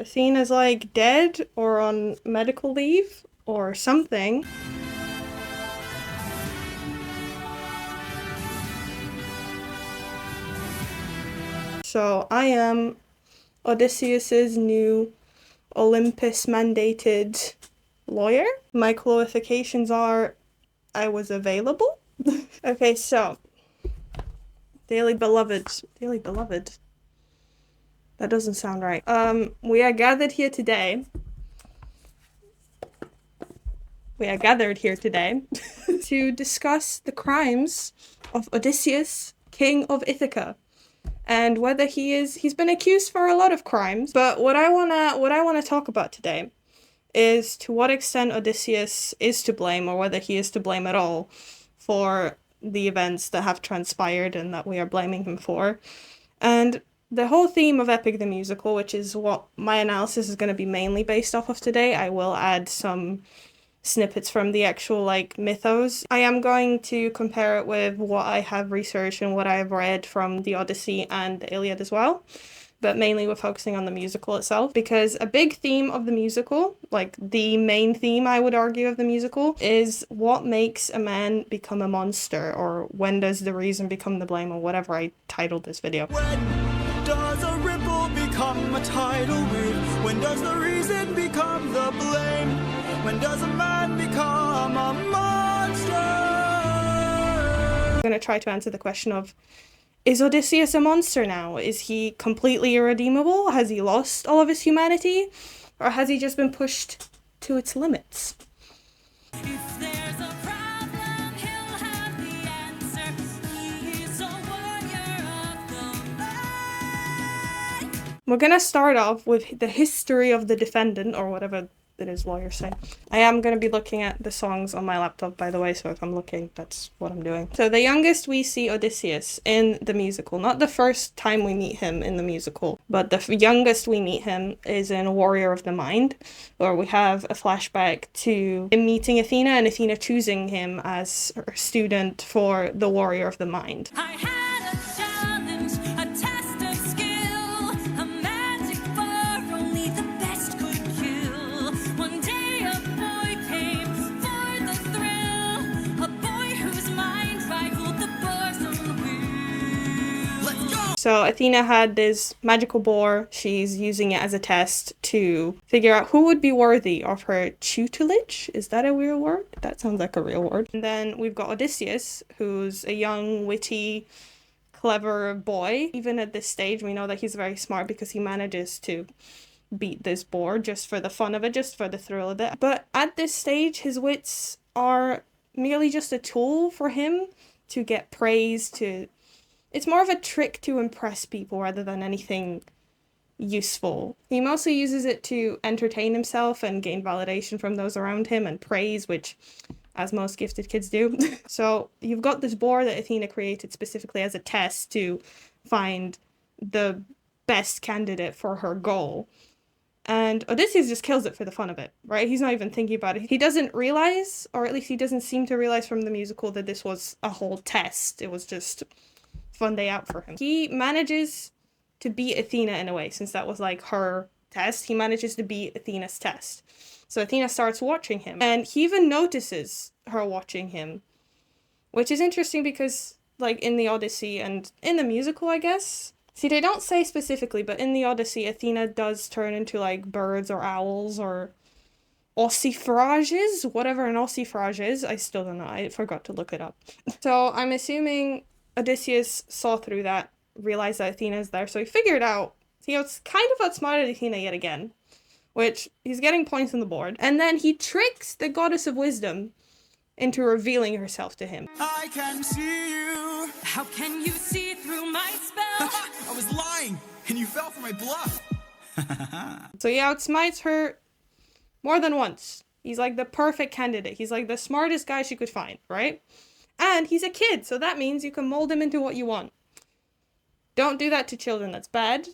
Athena's like dead or on medical leave or something. So I am Odysseus's new Olympus-mandated lawyer. My qualifications are I was available. Okay, so Dearly beloved. That doesn't sound right. We are gathered here today. To discuss the crimes of Odysseus, king of Ithaca, and whether he's been accused for a lot of crimes. But what I wanna talk about today is to what extent Odysseus is to blame, or whether he is to blame at all, for the events that have transpired and that we are blaming him for. And the whole theme of Epic the Musical, which is what my analysis is going to be mainly based off of today, I will add some snippets from the actual mythos. I am going to compare it with what I have researched and what I have read from the Odyssey and the Iliad as well. But mainly we're focusing on the musical itself, because a big theme of the musical, the main theme I would argue of the musical, is what makes a man become a monster, or when does the reason become the blame, or whatever I titled this video. When does a ripple become a tidal wave? When does the reason become the blame? When does a man become a monster? I'm going to try to answer the question of, is Odysseus a monster now? Is he completely irredeemable? Has he lost all of his humanity? Or has he just been pushed to its limits? If there's a problem, he'll have the answer. He's a warrior of the night. We're gonna start off with the history of the defendant, or whatever it is lawyers say. I am going to be looking at the songs on my laptop, by the way, so if I'm looking, that's what I'm doing. So the youngest we see Odysseus in the musical, not the first time we meet him in the musical, but the youngest we meet him is in Warrior of the Mind, where we have a flashback to him meeting Athena and Athena choosing him as her student for the Warrior of the Mind. I had a challenge, a test of skill, a magic bar only the best could kill. One day a boy came for the thrill, a boy whose mind rivaled the bars on the wheel. Let's go! So Athena had this magical boar. She's using it as a test to figure out who would be worthy of her tutelage. Is that a real word? That sounds like a real word. And then we've got Odysseus, who's a young, witty, clever boy. Even at this stage, we know that he's very smart because he manages to beat this boar just for the fun of it, just for the thrill of it. But at this stage, his wits are merely just a tool for him to get praise, it's more of a trick to impress people rather than anything useful. He mostly uses it to entertain himself and gain validation from those around him and praise, which, as most gifted kids do. So you've got this boar that Athena created specifically as a test to find the best candidate for her goal. And Odysseus just kills it for the fun of it, right? He's not even thinking about it. He doesn't realize, or at least he doesn't seem to realize from the musical, that this was a whole test. It was just fun day out for him. He manages to beat Athena in a way, since that was her test. He manages to beat Athena's test. So Athena starts watching him, and he even notices her watching him, which is interesting because in the Odyssey and in the musical, I guess. See, they don't say specifically, but in the Odyssey, Athena does turn into birds or owls or ossifrages, whatever an ossifrage is. I still don't know. I forgot to look it up. So I'm assuming Odysseus saw through that, realized that Athena's there, so he figured out, it's kind of outsmarted Athena yet again, which he's getting points on the board, and then he tricks the goddess of wisdom into revealing herself to him. I can see you. How can you see through my spell? I was lying, and you fell for my bluff. So he outsmarts her more than once. He's the perfect candidate. He's the smartest guy she could find, right? And he's a kid, so that means you can mold him into what you want. Don't do that to children, that's bad.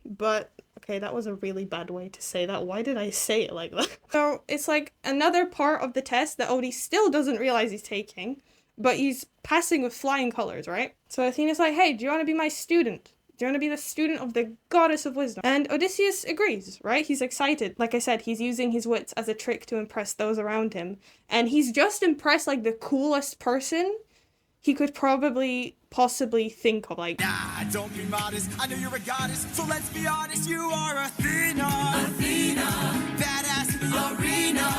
But, okay, that was a really bad way to say that. Why did I say it like that? So, it's another part of the test that Odie still doesn't realize he's taking, but he's passing with flying colors, right? So Athena's hey, do you want to be my student? Do you want to be the student of the goddess of wisdom? And Odysseus agrees, right? He's excited. Like I said, he's using his wits as a trick to impress those around him. And he's just impressed, like, the coolest person he could possibly think of. Like, Nah, don't be modest. I know you're a goddess, so let's be honest. You are Athena. Athena. Badass in the arena.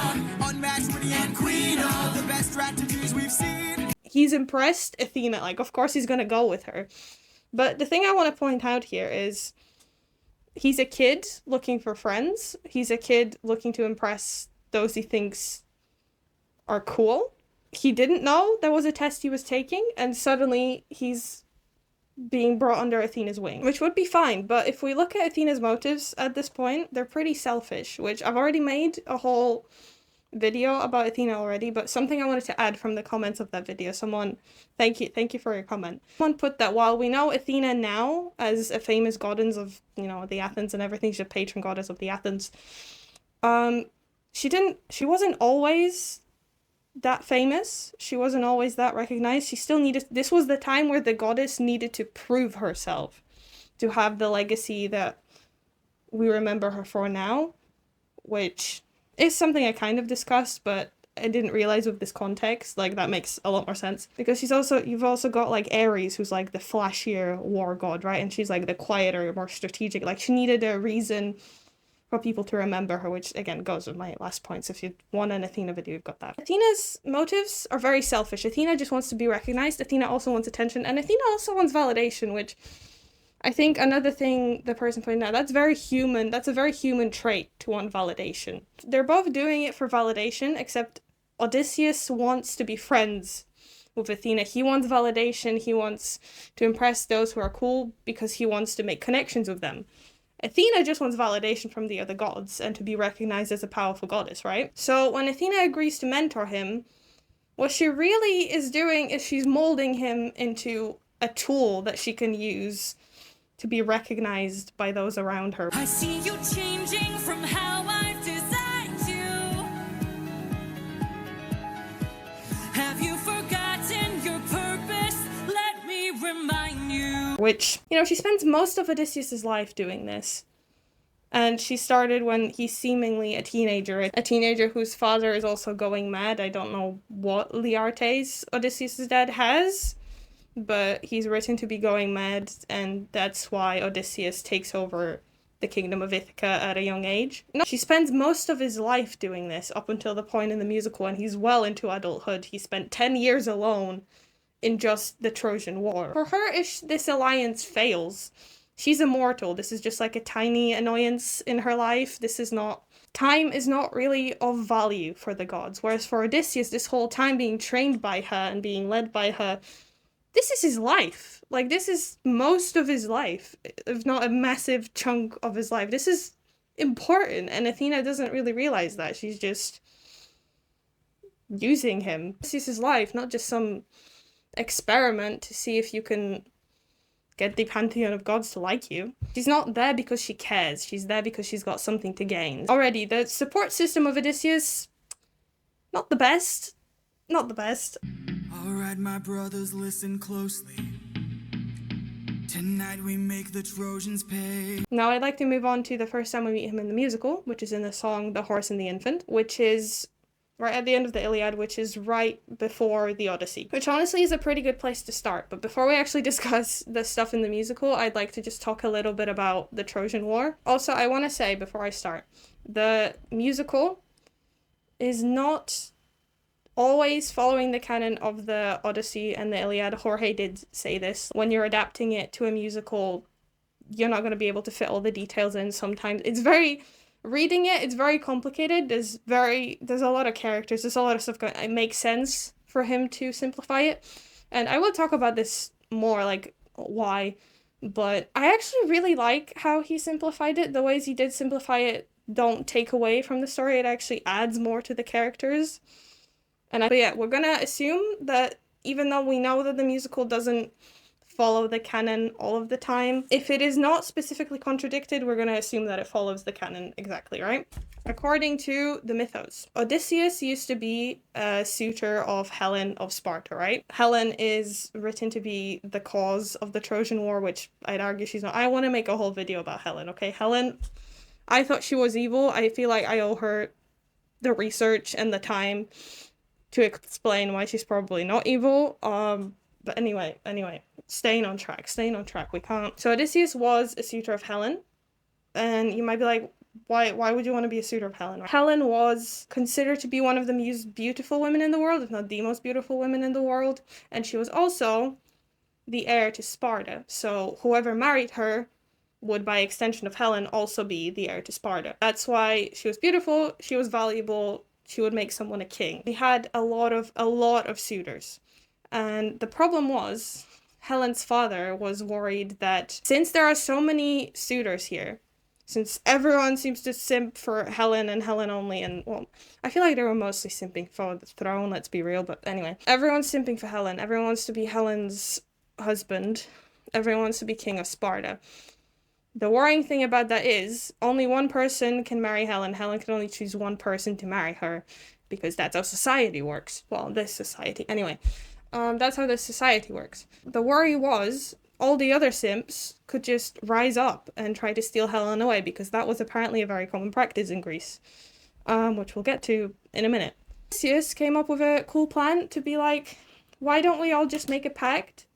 Unmatched, witty, and queen of the best strategies we've seen. He's impressed Athena. Like, of course he's gonna go with her. But the thing I want to point out here is he's a kid looking for friends. He's a kid looking to impress those he thinks are cool. He didn't know there was a test he was taking, and suddenly he's being brought under Athena's wing, which would be fine. But if we look at Athena's motives at this point, they're pretty selfish, which I've already made a whole video about Athena already, but something I wanted to add from the comments of that video. Someone, thank you for your comment. Someone put that while we know Athena now as a famous goddess of, you know, the Athens and everything, she's a patron goddess of the Athens, she wasn't always that famous. She wasn't always that recognized. She still needed, this was the time where the goddess needed to prove herself to have the legacy that we remember her for now, which is something I kind of discussed, but I didn't realize with this context, like, that makes a lot more sense. Because you've also got, like, Ares, who's, like, the flashier war god, right? And she's, like, the quieter, more strategic. Like, she needed a reason for people to remember her, which, again, goes with my last points. If you want an Athena video, you've got that. Athena's motives are very selfish. Athena just wants to be recognized. Athena also wants attention. And Athena also wants validation, which I think another thing the person pointed out, that's very human. That's a very human trait to want validation. They're both doing it for validation, except Odysseus wants to be friends with Athena. He wants validation. He wants to impress those who are cool because he wants to make connections with them. Athena just wants validation from the other gods and to be recognized as a powerful goddess, right? So when Athena agrees to mentor him, what she really is doing is she's molding him into a tool that she can use to be recognized by those around her. I see you changing from how I've designed you. Have you forgotten your purpose? Let me remind you. Which, you know, she spends most of Odysseus' life doing this. And she started when he's seemingly a teenager whose father is also going mad. I don't know what Laertes, Odysseus' dad, has, but he's written to be going mad, and that's why Odysseus takes over the kingdom of Ithaca at a young age. No, she spends most of his life doing this, up until the point in the musical when he's well into adulthood. He spent 10 years alone in just the Trojan War. For her, if this alliance fails, she's immortal. This is just like a tiny annoyance in her life. Time is not really of value for the gods. Whereas for Odysseus, this whole time being trained by her and being led by her, this is his life. Like, this is most of his life, if not a massive chunk of his life. This is important, and Athena doesn't really realize that. She's just using him. This is his life, not just some experiment to see if you can get the pantheon of gods to like you. She's not there because she cares. She's there because she's got something to gain. Already, the support system of Odysseus, not the best. Not the best. Alright, my brothers, listen closely. Tonight we make the Trojans pay. Now I'd like to move on to the first time we meet him in the musical, which is in the song The Horse and the Infant, which is right at the end of the Iliad, which is right before the Odyssey, which honestly is a pretty good place to start. But before we actually discuss the stuff in the musical, I'd like to just talk a little bit about the Trojan War. Also, I want to say before I start, the musical is not always following the canon of the Odyssey and the Iliad. Jorge did say this. When you're adapting it to a musical, you're not going to be able to fit all the details in sometimes. Reading it, it's very complicated. There's a lot of characters. There's a lot of stuff going. It makes sense for him to simplify it. And I will talk about this more, like, why. But I actually really like how he simplified it. The ways he did simplify it don't take away from the story. It actually adds more to the characters. But yeah, we're gonna assume that even though we know that the musical doesn't follow the canon all of the time. If it is not specifically contradicted, we're going to assume that it follows the canon exactly, right? According to the mythos, Odysseus used to be a suitor of Helen of Sparta, right? Helen is written to be the cause of the Trojan War, which I'd argue she's not. I want to make a whole video about Helen, okay? Helen, I thought she was evil. I feel like I owe her the research and the time to explain why she's probably not evil. But anyway, staying on track, we can't. So Odysseus was a suitor of Helen, and you might be like, why would you want to be a suitor of Helen? Helen was considered to be one of the most beautiful women in the world, if not the most beautiful women in the world, and she was also the heir to Sparta. So whoever married her would, by extension of Helen, also be the heir to Sparta. That's why she was beautiful, she was valuable, she would make someone a king. He had a lot of suitors. And the problem was, Helen's father was worried that since there are so many suitors here, since everyone seems to simp for Helen and Helen only, and well, I feel like they were mostly simping for the throne, let's be real, but anyway. Everyone's simping for Helen, everyone wants to be Helen's husband, everyone wants to be king of Sparta. The worrying thing about that is, only one person can marry Helen. Helen can only choose one person to marry her, because that's how society works. Well, this society, anyway. That's how this society works. The worry was, all the other simps could just rise up and try to steal Helen away, because that was apparently a very common practice in Greece, which we'll get to in a minute. Odysseus came up with a cool plan to be like, why don't we all just make a pact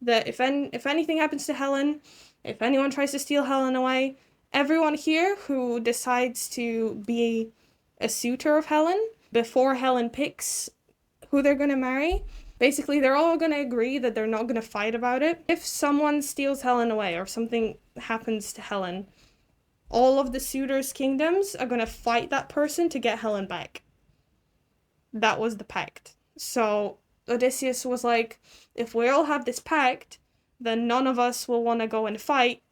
that if anything happens to Helen, if anyone tries to steal Helen away, everyone here who decides to be a suitor of Helen, before Helen picks who they're going to marry, basically, they're all going to agree that they're not going to fight about it. If someone steals Helen away or something happens to Helen, all of the suitors' kingdoms are going to fight that person to get Helen back. That was the pact. So Odysseus was like, if we all have this pact, then none of us will want to go and fight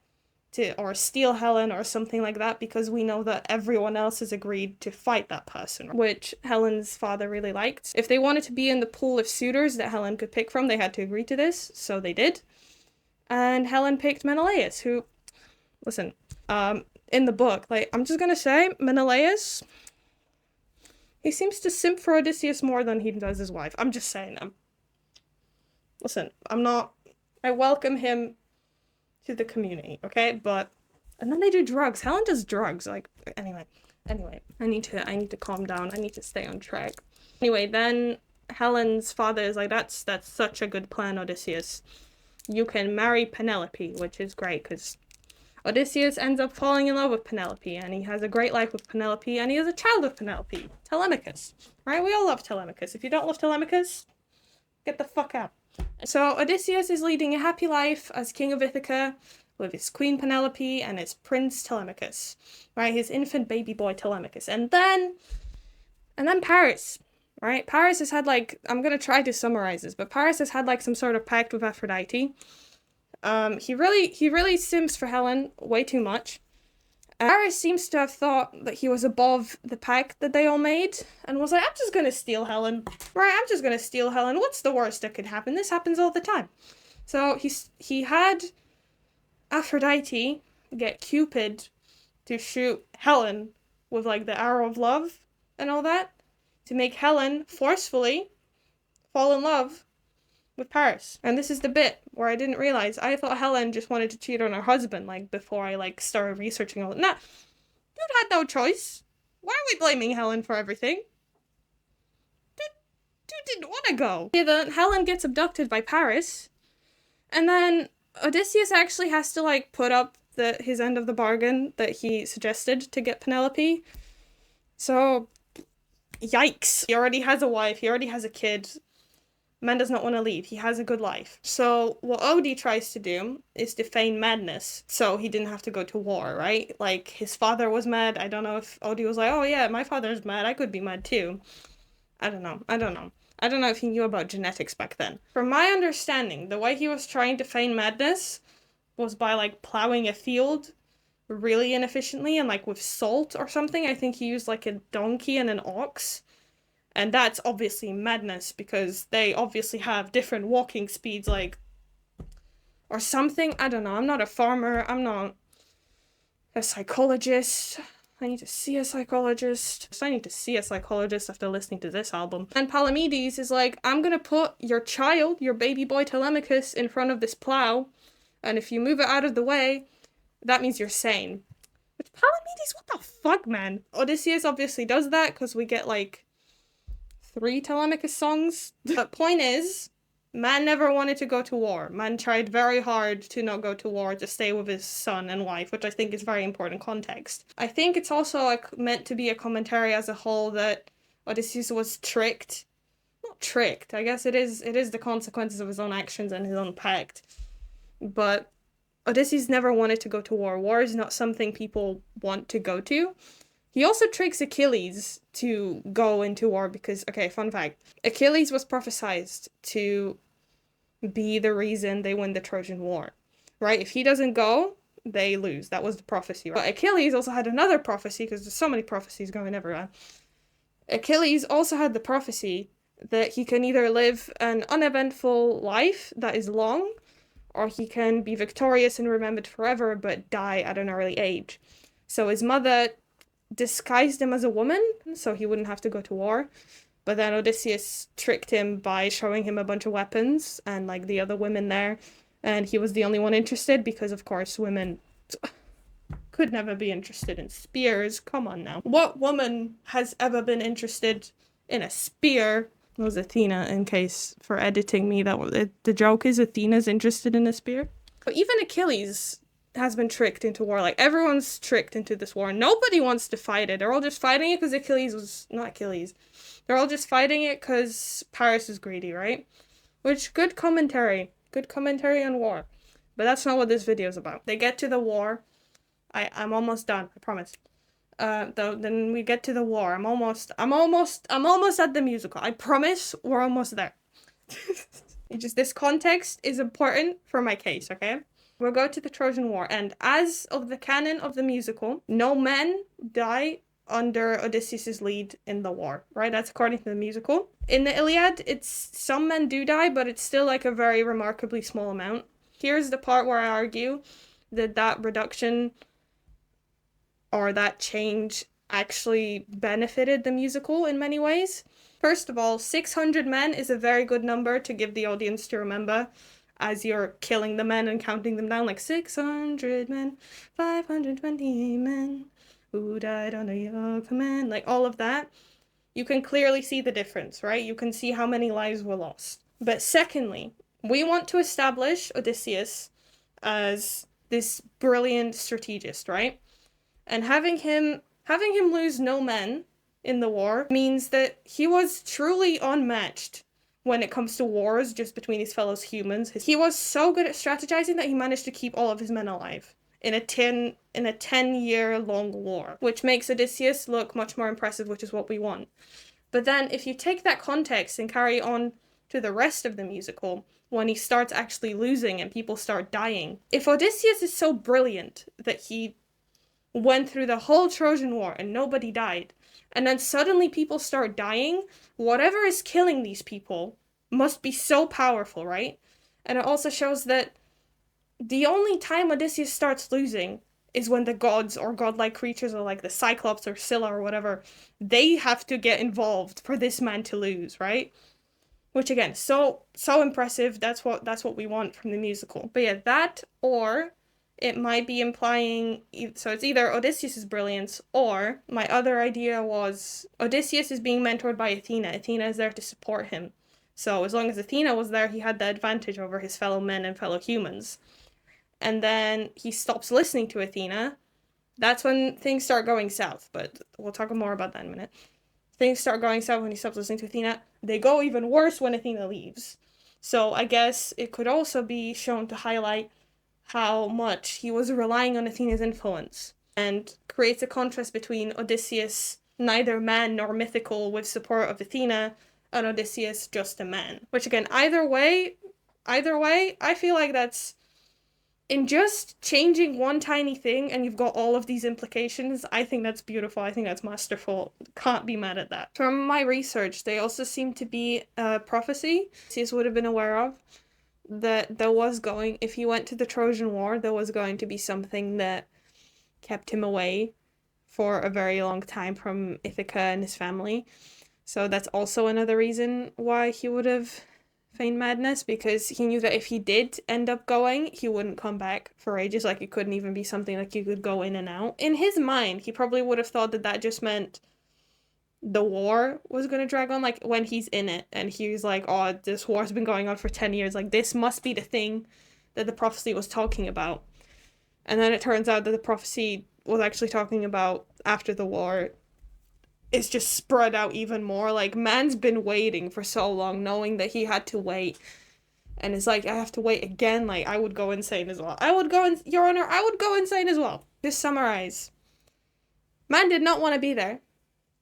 or steal Helen or something like that, because we know that everyone else has agreed to fight that person, which Helen's father really liked. If they wanted to be in the pool of suitors that Helen could pick from, they had to agree to this, so they did. And Helen picked Menelaus, who, listen, in the book, like, I'm just gonna say, Menelaus, he seems to simp for Odysseus more than he does his wife. I'm just saying. Listen, I welcome him to the community, okay? But, and then they do drugs. Helen does drugs, like, anyway, I need to calm down. I need to stay on track. Anyway, then Helen's father is like, that's such a good plan, Odysseus. You can marry Penelope, which is great, because Odysseus ends up falling in love with Penelope, and he has a great life with Penelope, and he has a child with Penelope, Telemachus, right? We all love Telemachus. If you don't love Telemachus, get the fuck out. So Odysseus is leading a happy life as king of Ithaca with his queen Penelope and his prince Telemachus, right? His infant baby boy Telemachus. And then Paris, right? Paris has had, like, I'm gonna try to summarize this, but Paris has had, like, some sort of pact with Aphrodite. He really simps for Helen way too much. Paris seems to have thought that he was above the pact that they all made, and was like, I'm just gonna steal Helen. Right, I'm just gonna steal Helen. What's the worst that could happen? This happens all the time. So he had Aphrodite get Cupid to shoot Helen with, like, the arrow of love and all that, to make Helen forcefully fall in love with Paris. And this is the bit where I didn't realize. I thought Helen just wanted to cheat on her husband, like, before I, like, started researching all that. Nah, dude had no choice. Why are we blaming Helen for everything? Dude didn't want to go. Yeah, then Helen gets abducted by Paris, and then Odysseus actually has to, like, put up his end of the bargain that he suggested to get Penelope. So, yikes. He already has a wife, he already has a kid. Man does not want to leave. He has a good life. So what Odie tries to do is to feign madness, so he didn't have to go to war, right? Like, his father was mad. I don't know if Odie was like, oh yeah, my father's mad, I could be mad too. I don't know if he knew about genetics back then. From my understanding, the way he was trying to feign madness was by, like, plowing a field really inefficiently and, like, with salt or something. I think he used, like, a donkey and an ox. And that's obviously madness, because they obviously have different walking speeds. Like, or something. I don't know. I'm not a farmer. I'm not a psychologist. I need to see a psychologist. I need to see a psychologist after listening to this album. And Palamedes is like, I'm gonna put your child, your baby boy Telemachus, in front of this plow, and if you move it out of the way, that means you're sane. Which, Palamedes, what the fuck, man? Odysseus obviously does that, because we get, like, 3 Telemachus songs. But point is, man never wanted to go to war. Man tried very hard to not go to war, to stay with his son and wife, which I think is very important context. I think it's also like meant to be a commentary as a whole that Odysseus was tricked. Not tricked, I guess it is the consequences of his own actions and his own pact. But Odysseus never wanted to go to war. War is not something people want to go to. He also tricks Achilles to go into war because, okay, fun fact, Achilles was prophesized to be the reason they win the Trojan War, right? If he doesn't go, they lose. That was the prophecy, right? But Achilles also had another prophecy, because there's so many prophecies going everywhere. Achilles also had the prophecy that he can either live an uneventful life that is long, or he can be victorious and remembered forever, but die at an early age. So his mother disguised him as a woman, so he wouldn't have to go to war. But then Odysseus tricked him by showing him a bunch of weapons and, like, the other women there. And he was the only one interested because, of course, women could never be interested in spears. Come on now. What woman has ever been interested in a spear? It was Athena, in case for editing me. The joke is Athena's interested in a spear. But even Achilles has been tricked into war. Like, everyone's tricked into this war. Nobody wants to fight it. They're all just fighting it because Achilles was... Not Achilles. They're all just fighting it because Paris is greedy, right? Which, good commentary. Good commentary on war. But that's not what this video is about. They get to the war. I'm almost done, I promise. Then we get to the war. I'm almost at the musical. I promise we're almost there. This context is important for my case, okay? We'll go to the Trojan War, and as of the canon of the musical, no men die under Odysseus' lead in the war, right? That's according to the musical. In the Iliad, some men do die, but it's still like a very remarkably small amount. Here's the part where I argue that reduction or that change actually benefited the musical in many ways. First of all, 600 men is a very good number to give the audience to remember as you're killing the men and counting them down, like 600 men, 520 men who died under your command, like all of that. You can clearly see the difference, right? You can see how many lives were lost. But secondly, we want to establish Odysseus as this brilliant strategist, right? And having him lose no men in the war means that he was truly unmatched when it comes to wars just between his fellow humans. He was so good at strategizing that he managed to keep all of his men alive in a 10-year long war, which makes Odysseus look much more impressive, which is what we want. But then if you take that context and carry on to the rest of the musical, when he starts actually losing and people start dying, if Odysseus is so brilliant that he went through the whole Trojan War and nobody died, and then suddenly people start dying, whatever is killing these people must be so powerful, right? And it also shows that the only time Odysseus starts losing is when the gods or godlike creatures, or like the Cyclops or Scylla or whatever, they have to get involved for this man to lose, right? Which again, so impressive. That's what we want from the musical. But yeah, that, or it might be implying, so it's either Odysseus' brilliance, or my other idea was Odysseus is being mentored by Athena. Athena is there to support him. So as long as Athena was there, he had the advantage over his fellow men and fellow humans. And then he stops listening to Athena. That's when things start going south, but we'll talk more about that in a minute. Things start going south when he stops listening to Athena. They go even worse when Athena leaves. So I guess it could also be shown to highlight how much he was relying on Athena's influence, and creates a contrast between Odysseus, neither man nor mythical, with support of Athena, and Odysseus, just a man. Which again, either way, I feel like that's, in just changing one tiny thing and you've got all of these implications, I think that's beautiful. I think that's masterful. Can't be mad at that. From my research, they also seem to be a prophecy Odysseus would have been aware of, that there was going, if he went to the Trojan War, there was going to be something that kept him away for a very long time from Ithaca and his family. So that's also another reason why he would have feigned madness, because he knew that if he did end up going, he wouldn't come back for ages. Like, it couldn't even be something like you could go in and out. In his mind, he probably would have thought that that just meant the war was going to drag on, like when he's in it and he's like, oh, this war's been going on for 10 years, like this must be the thing that the prophecy was talking about. And then it turns out that the prophecy was actually talking about after the war. It's just spread out even more. Like, man's been waiting for so long, knowing that he had to wait, and it's like, I have to wait again. Like, I would go insane as well. Your Honor, I would go insane as well. Just summarize. Man did not want to be there.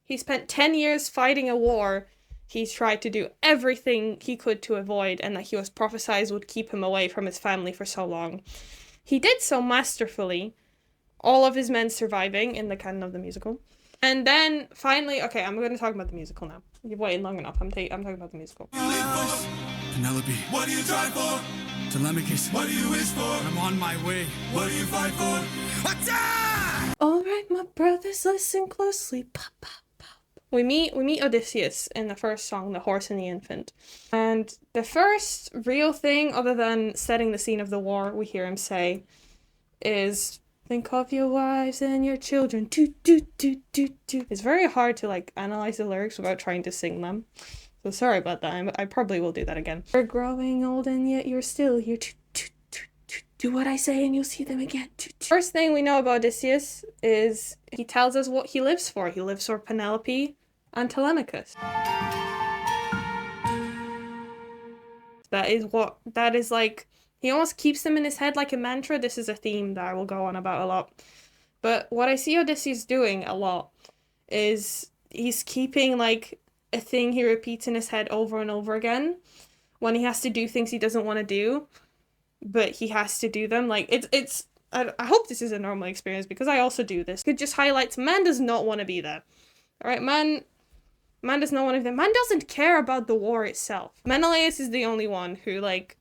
He spent 10 years fighting a war he tried to do everything he could to avoid, and that he was prophesied would keep him away from his family for so long. He did so masterfully, all of his men surviving in the canon of the musical. And then finally, okay, I'm going to talk about the musical now. You've waited long enough. I'm talking about the musical. Penelope, what do you try for? Telemachus, what do you wish for? I'm on my way. What do you fight for? Attack! All right, my brothers, listen closely. Pop, pop. We meet Odysseus in the first song, The Horse and the Infant. And the first real thing, other than setting the scene of the war, we hear him say is, think of your wives and your children. Do, do, do, do, do. It's very hard to, like, analyze the lyrics without trying to sing them. So sorry about that. I probably will do that again. You're growing old and yet you're still here. Do what I say and you'll see them again. First thing we know about Odysseus is he tells us what he lives for. He lives for Penelope and Telemachus. That is like, he almost keeps them in his head like a mantra. This is a theme that I will go on about a lot. But what I see Odysseus doing a lot is he's keeping like a thing he repeats in his head over and over again when he has to do things he doesn't want to do, but he has to do them. Like, it's I hope this is a normal experience, because I also do this. It just highlights man does not want to be there. All right, man does not want to be there. Man doesn't care about the war itself. Menelaus is the only one who, like,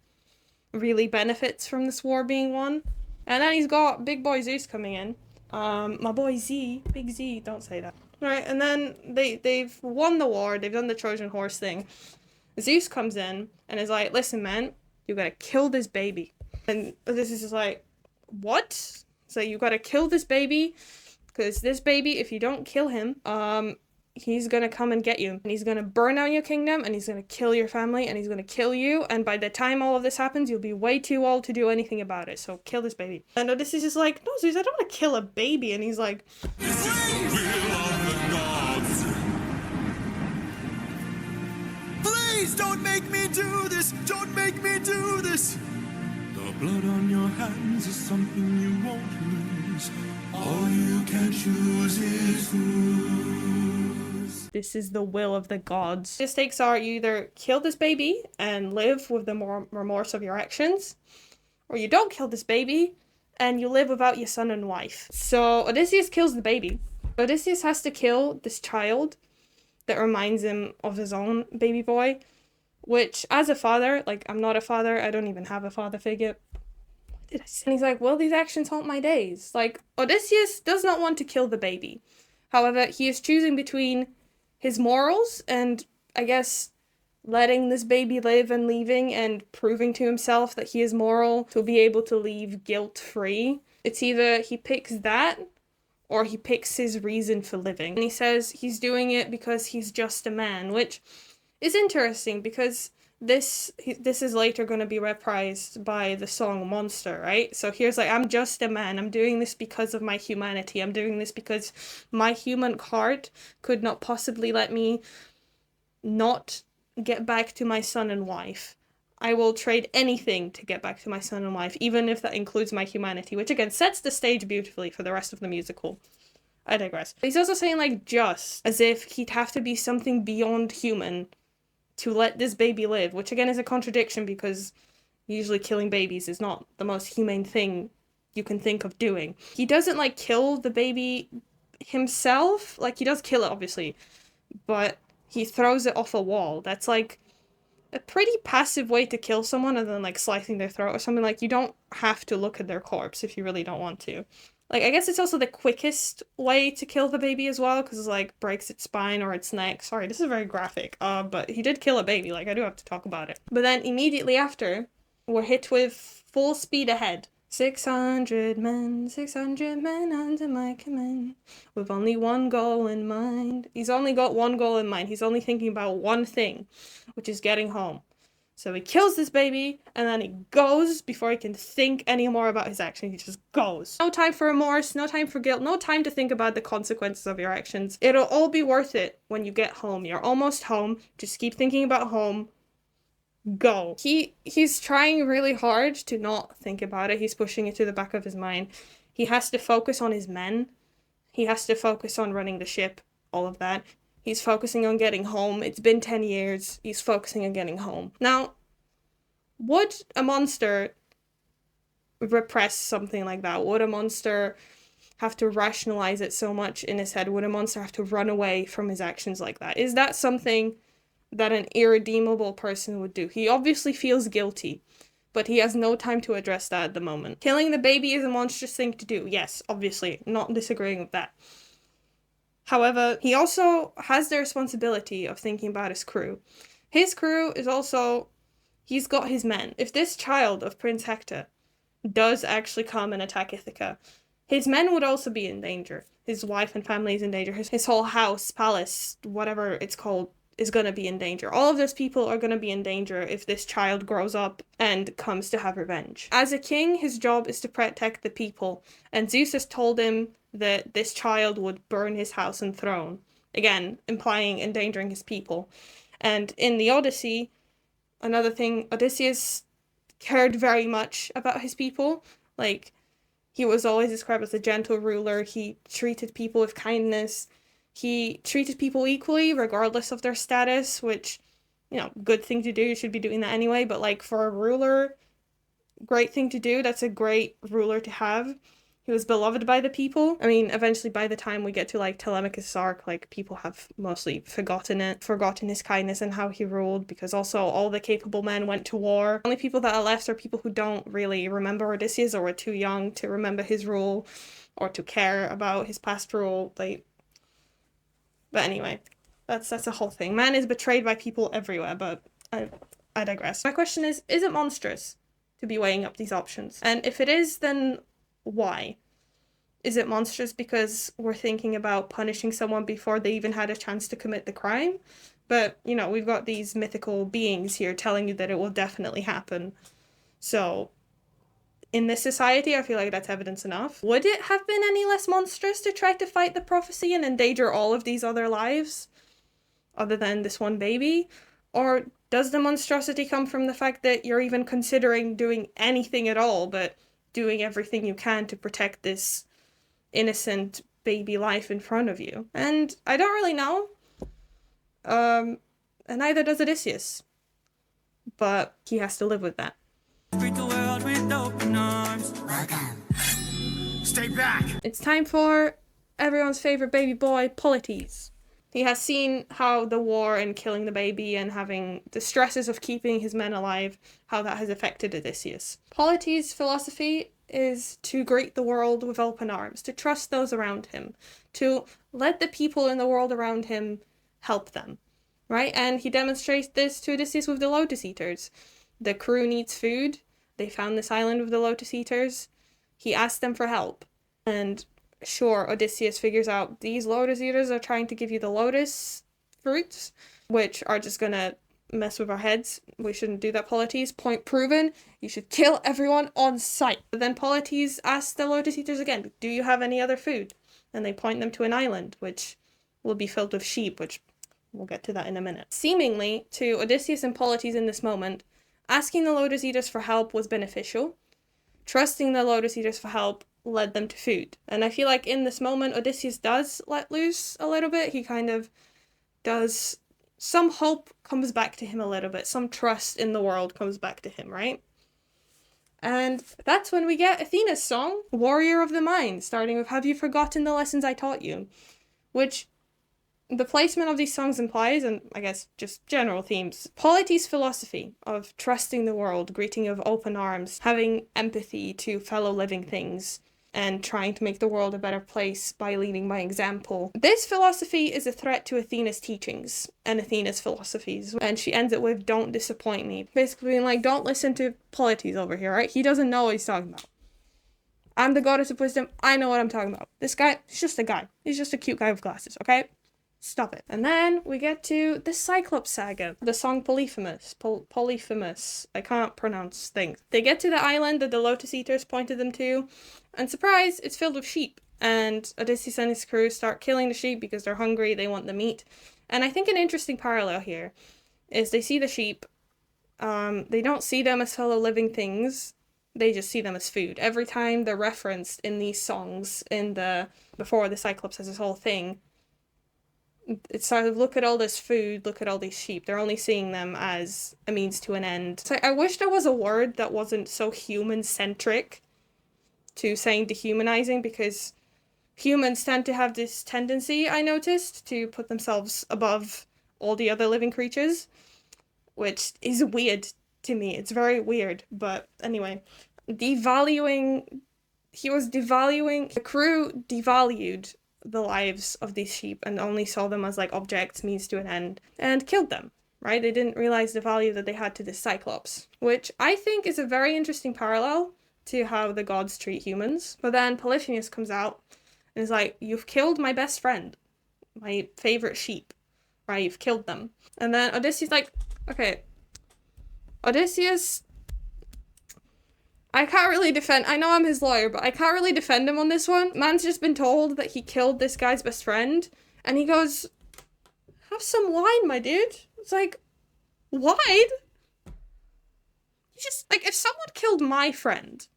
really benefits from this war being won. And then he's got big boy Zeus coming in. My boy Z, Big Z, don't say that. Right, and then they've won the war, they've done the Trojan horse thing. Zeus comes in and is like, listen, man, you gotta kill this baby. And this is just like, what? So you gotta kill this baby, because this baby, if you don't kill him, he's gonna come and get you. And he's gonna burn down your kingdom, and he's gonna kill your family, and he's gonna kill you, and by the time all of this happens, you'll be way too old to do anything about it, so kill this baby. And Odysseus is like, no, Zeus, I don't want to kill a baby. And he's like, This is the will of the gods. Please don't make me do this. Don't make me do this. The blood on your hands is something you won't lose. All you can choose is whose. this is the will of the gods. The stakes are, you either kill this baby and live with the remorse of your actions, or you don't kill this baby and you live without your son and wife. So Odysseus kills the baby. Odysseus has to kill this child that reminds him of his own baby boy, which, as a father, like, I'm not a father, I don't even have a father figure. What did I say? And he's like, well, these actions haunt my days. Like, Odysseus does not want to kill the baby. However, he is choosing between his morals and, I guess, letting this baby live and leaving and proving to himself that he is moral to be able to leave guilt-free. It's either he picks that or he picks his reason for living. And he says he's doing it because he's just a man, which is interesting because this is later going to be reprised by the song Monster, right? So here's like, I'm just a man. I'm doing this because of my humanity. I'm doing this because my human heart could not possibly let me not get back to my son and wife. I will trade anything to get back to my son and wife, even if that includes my humanity, which again sets the stage beautifully for the rest of the musical. I digress. He's also saying like just, as if he'd have to be something beyond human to let this baby live, which again is a contradiction because usually killing babies is not the most humane thing you can think of doing. He doesn't like kill the baby himself, like he does kill it obviously, but he throws it off a wall. That's a pretty passive way to kill someone other than like slicing their throat or something. Like, you don't have to look at their corpse if you really don't want to. Like, I guess it's also the quickest way to kill the baby as well, because it like breaks its spine or its neck. Sorry, this is very graphic. But he did kill a baby. Like, I do have to talk about it. But then immediately after, we're hit with full speed ahead. 600 men under my command, with only one goal in mind. He's only got one goal in mind. He's only thinking about one thing, which is getting home. So he kills this baby, and then he goes before he can think any more about his actions. He just goes. No time for remorse, no time for guilt, no time to think about the consequences of your actions. It'll all be worth it when you get home. You're almost home. Just keep thinking about home. Go. He's trying really hard to not think about it. He's pushing it to the back of his mind. He has to focus on his men. He has to focus on running the ship, all of that. He's focusing on getting home. It's been 10 years. He's focusing on getting home. Now, would a monster repress something like that? Would a monster have to rationalize it so much in his head? Would a monster have to run away from his actions like that? Is that something that an irredeemable person would do? He obviously feels guilty, but he has no time to address that at the moment. Killing the baby is a monstrous thing to do. Yes, obviously, not disagreeing with that. However, he also has the responsibility of thinking about his crew. His crew is also, he's got his men. If this child of Prince Hector does actually come and attack Ithaca, his men would also be in danger. His wife and family is in danger. His whole house, palace, whatever it's called, is going to be in danger. All of those people are going to be in danger if this child grows up and comes to have revenge. As a king, his job is to protect the people, and Zeus has told him that this child would burn his house and throne. Again, implying endangering his people. And in the Odyssey, another thing, Odysseus cared very much about his people. Like, he was always described as a gentle ruler. He treated people with kindness. He treated people equally, regardless of their status, which, you know, good thing to do. You should be doing that anyway. But, like, for a ruler, great thing to do. That's a great ruler to have. He was beloved by the people. I mean, eventually, by the time we get to, like, Telemachus' arc, like, people have mostly forgotten his kindness and how he ruled, because also all the capable men went to war. The only people that are left are people who don't really remember Odysseus or were too young to remember his rule or to care about his past rule. But anyway, that's a whole thing. Man is betrayed by people everywhere, but I digress. My question is it monstrous to be weighing up these options? And if it is, then why? Is it monstrous because we're thinking about punishing someone before they even had a chance to commit the crime? But, you know, we've got these mythical beings here telling you that it will definitely happen. So, in this society, I feel like that's evidence enough. Would it have been any less monstrous to try to fight the prophecy and endanger all of these other lives, other than this one baby? Or does the monstrosity come from the fact that you're even considering doing anything at all, but doing everything you can to protect this innocent baby life in front of you? And I don't really know. And neither does Odysseus. But he has to live with that. Greet the world with open arms. Welcome. Stay back. It's time for everyone's favorite baby boy, Polites. He has seen how the war and killing the baby and having the stresses of keeping his men alive, how that has affected Odysseus. Polites' philosophy is to greet the world with open arms, to trust those around him, to let the people in the world around him help them, right? And he demonstrates this to Odysseus with the Lotus Eaters. The crew needs food. They found this island with the Lotus Eaters. He asked them for help. And sure, Odysseus figures out these Lotus Eaters are trying to give you the lotus fruits, which are just gonna mess with our heads. We shouldn't do that, Polites. Point proven. You should kill everyone on sight. But then Polites asks the Lotus Eaters again, do you have any other food? And they point them to an island, which will be filled with sheep, which we'll get to that in a minute. Seemingly, to Odysseus and Polites in this moment, asking the Lotus Eaters for help was beneficial. Trusting the Lotus Eaters for help led them to food. And I feel like in this moment, Odysseus does let loose a little bit. He kind of does, some hope comes back to him a little bit. Some trust in the world comes back to him, right? And that's when we get Athena's song, Warrior of the Mind, starting with, have you forgotten the lessons I taught you? Which the placement of these songs implies, and I guess just general themes, Polity's philosophy of trusting the world, greeting of open arms, having empathy to fellow living things, and trying to make the world a better place by leading by example. This philosophy is a threat to Athena's teachings and Athena's philosophies, and she ends it with, don't disappoint me. Basically being like, don't listen to Polites over here, right? He doesn't know what he's talking about. I'm the goddess of wisdom, I know what I'm talking about. This guy, he's just a guy. He's just a cute guy with glasses, okay? Stop it. And then we get to the Cyclops saga, the song Polyphemus. Polyphemus. I can't pronounce things. They get to the island that the Lotus Eaters pointed them to, and surprise, it's filled with sheep. And Odysseus and his crew start killing the sheep because they're hungry, they want the meat. And I think an interesting parallel here is they see the sheep, they don't see them as fellow living things, they just see them as food. Every time they're referenced in these songs, before the Cyclops has this whole thing, it's sort of, look at all this food, look at all these sheep. They're only seeing them as a means to an end. So I wish there was a word that wasn't so human-centric to saying dehumanizing, because humans tend to have this tendency, I noticed, to put themselves above all the other living creatures, which is weird to me. It's very weird, but anyway. The crew devalued the lives of these sheep and only saw them as like objects, means to an end, and killed them, right? They didn't realize the value that they had to this Cyclops, which I think is a very interesting parallel to how the gods treat humans. But then Polyphemus comes out and is like, you've killed my best friend, my favorite sheep, right? You've killed them. And then Odysseus like, okay, Odysseus, I can't really defend, I know I'm his lawyer, but I can't really defend him on this one. Man's just been told that he killed this guy's best friend, and he goes, have some wine, my dude. It's like, wine? You just, like, if someone killed my friend,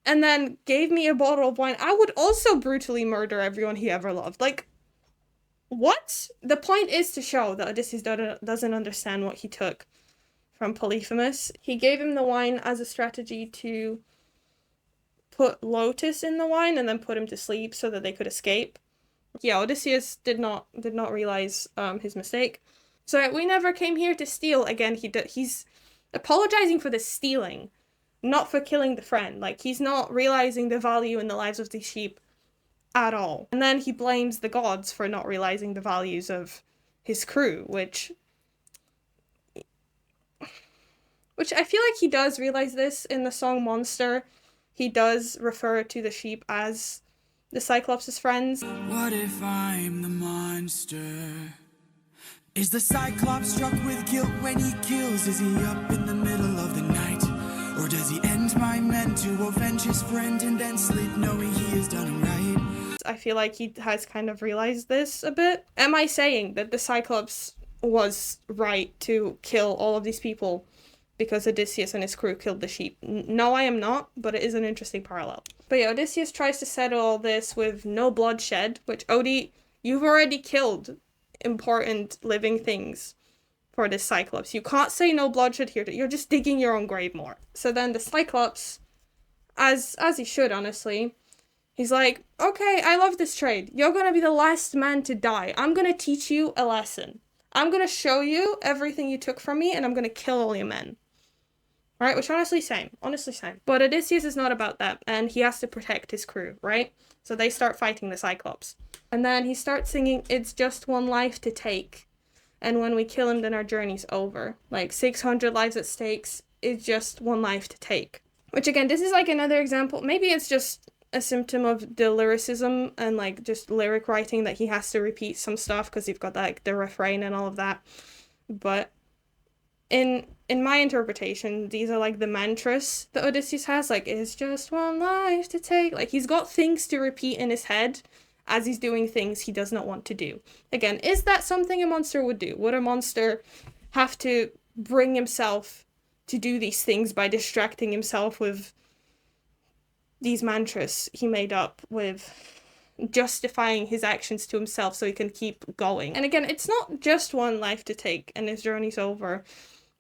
and then gave me a bottle of wine, I would also brutally murder everyone he ever loved. Like, what? The point is to show that Odysseus doesn't understand what he took from Polyphemus. He gave him the wine as a strategy to put Lotus in the wine and then put him to sleep so that they could escape. Yeah, Odysseus did not realize his mistake. So we never came here to steal. Again, he's apologizing for the stealing, not for killing the friend. Like, he's not realizing the value in the lives of these sheep at all. And then he blames the gods for not realizing the values of his crew, which I feel like he does realize this in the song Monster. He does refer to the sheep as the Cyclops' friends. What if I'm the monster? Is the Cyclops struck with guilt when he kills? Is he up in the middle of the night? Or does he end my men to avenge his friend and then sleep knowing he has done him right? I feel like he has kind of realized this a bit. Am I saying that the Cyclops was right to kill all of these people because Odysseus and his crew killed the sheep? No, I am not, but it is an interesting parallel. But yeah, Odysseus tries to settle all this with no bloodshed, which, Odie, you've already killed important living things for this Cyclops. You can't say no bloodshed here. You're just digging your own grave more. So then the Cyclops, as he should, honestly, he's like, okay, I love this trade. You're gonna be the last man to die. I'm gonna teach you a lesson. I'm gonna show you everything you took from me, and I'm gonna kill all your men. Right? Which, honestly, same. But Odysseus is not about that, and he has to protect his crew, right? So they start fighting the Cyclops. And then he starts singing, it's just one life to take, and when we kill him, then our journey's over. Like, 600 lives at stakes, it's just one life to take. Which, again, this is like another example. Maybe it's just a symptom of the lyricism and, like, just lyric writing that he has to repeat some stuff because you've got, like, the refrain and all of that. But in my interpretation, these are like the mantras that Odysseus has, like, it's just one life to take. Like, he's got things to repeat in his head as he's doing things he does not want to do. Again, is that something a monster would do? Would a monster have to bring himself to do these things by distracting himself with these mantras he made up, with justifying his actions to himself so he can keep going? And again, it's not just one life to take and his journey's over.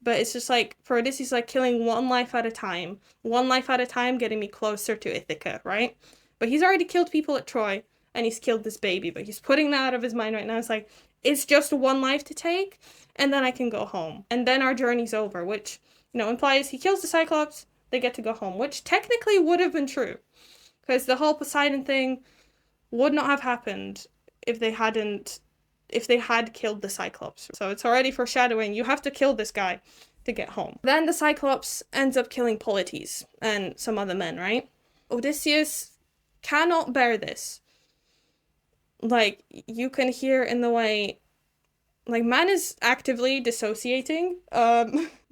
But it's just like, for Odysseus, like, killing one life at a time, getting me closer to Ithaca, right? But he's already killed people at Troy, and he's killed this baby, but he's putting that out of his mind right now. It's like, it's just one life to take, and then I can go home. And then our journey's over, which, implies he kills the Cyclops, they get to go home, which technically would have been true. Because the whole Poseidon thing would not have happened if they had killed the Cyclops. So it's already foreshadowing, you have to kill this guy to get home. Then the Cyclops ends up killing Polites and some other men, right? Odysseus cannot bear this. Like, you can hear in the way, like, man is actively dissociating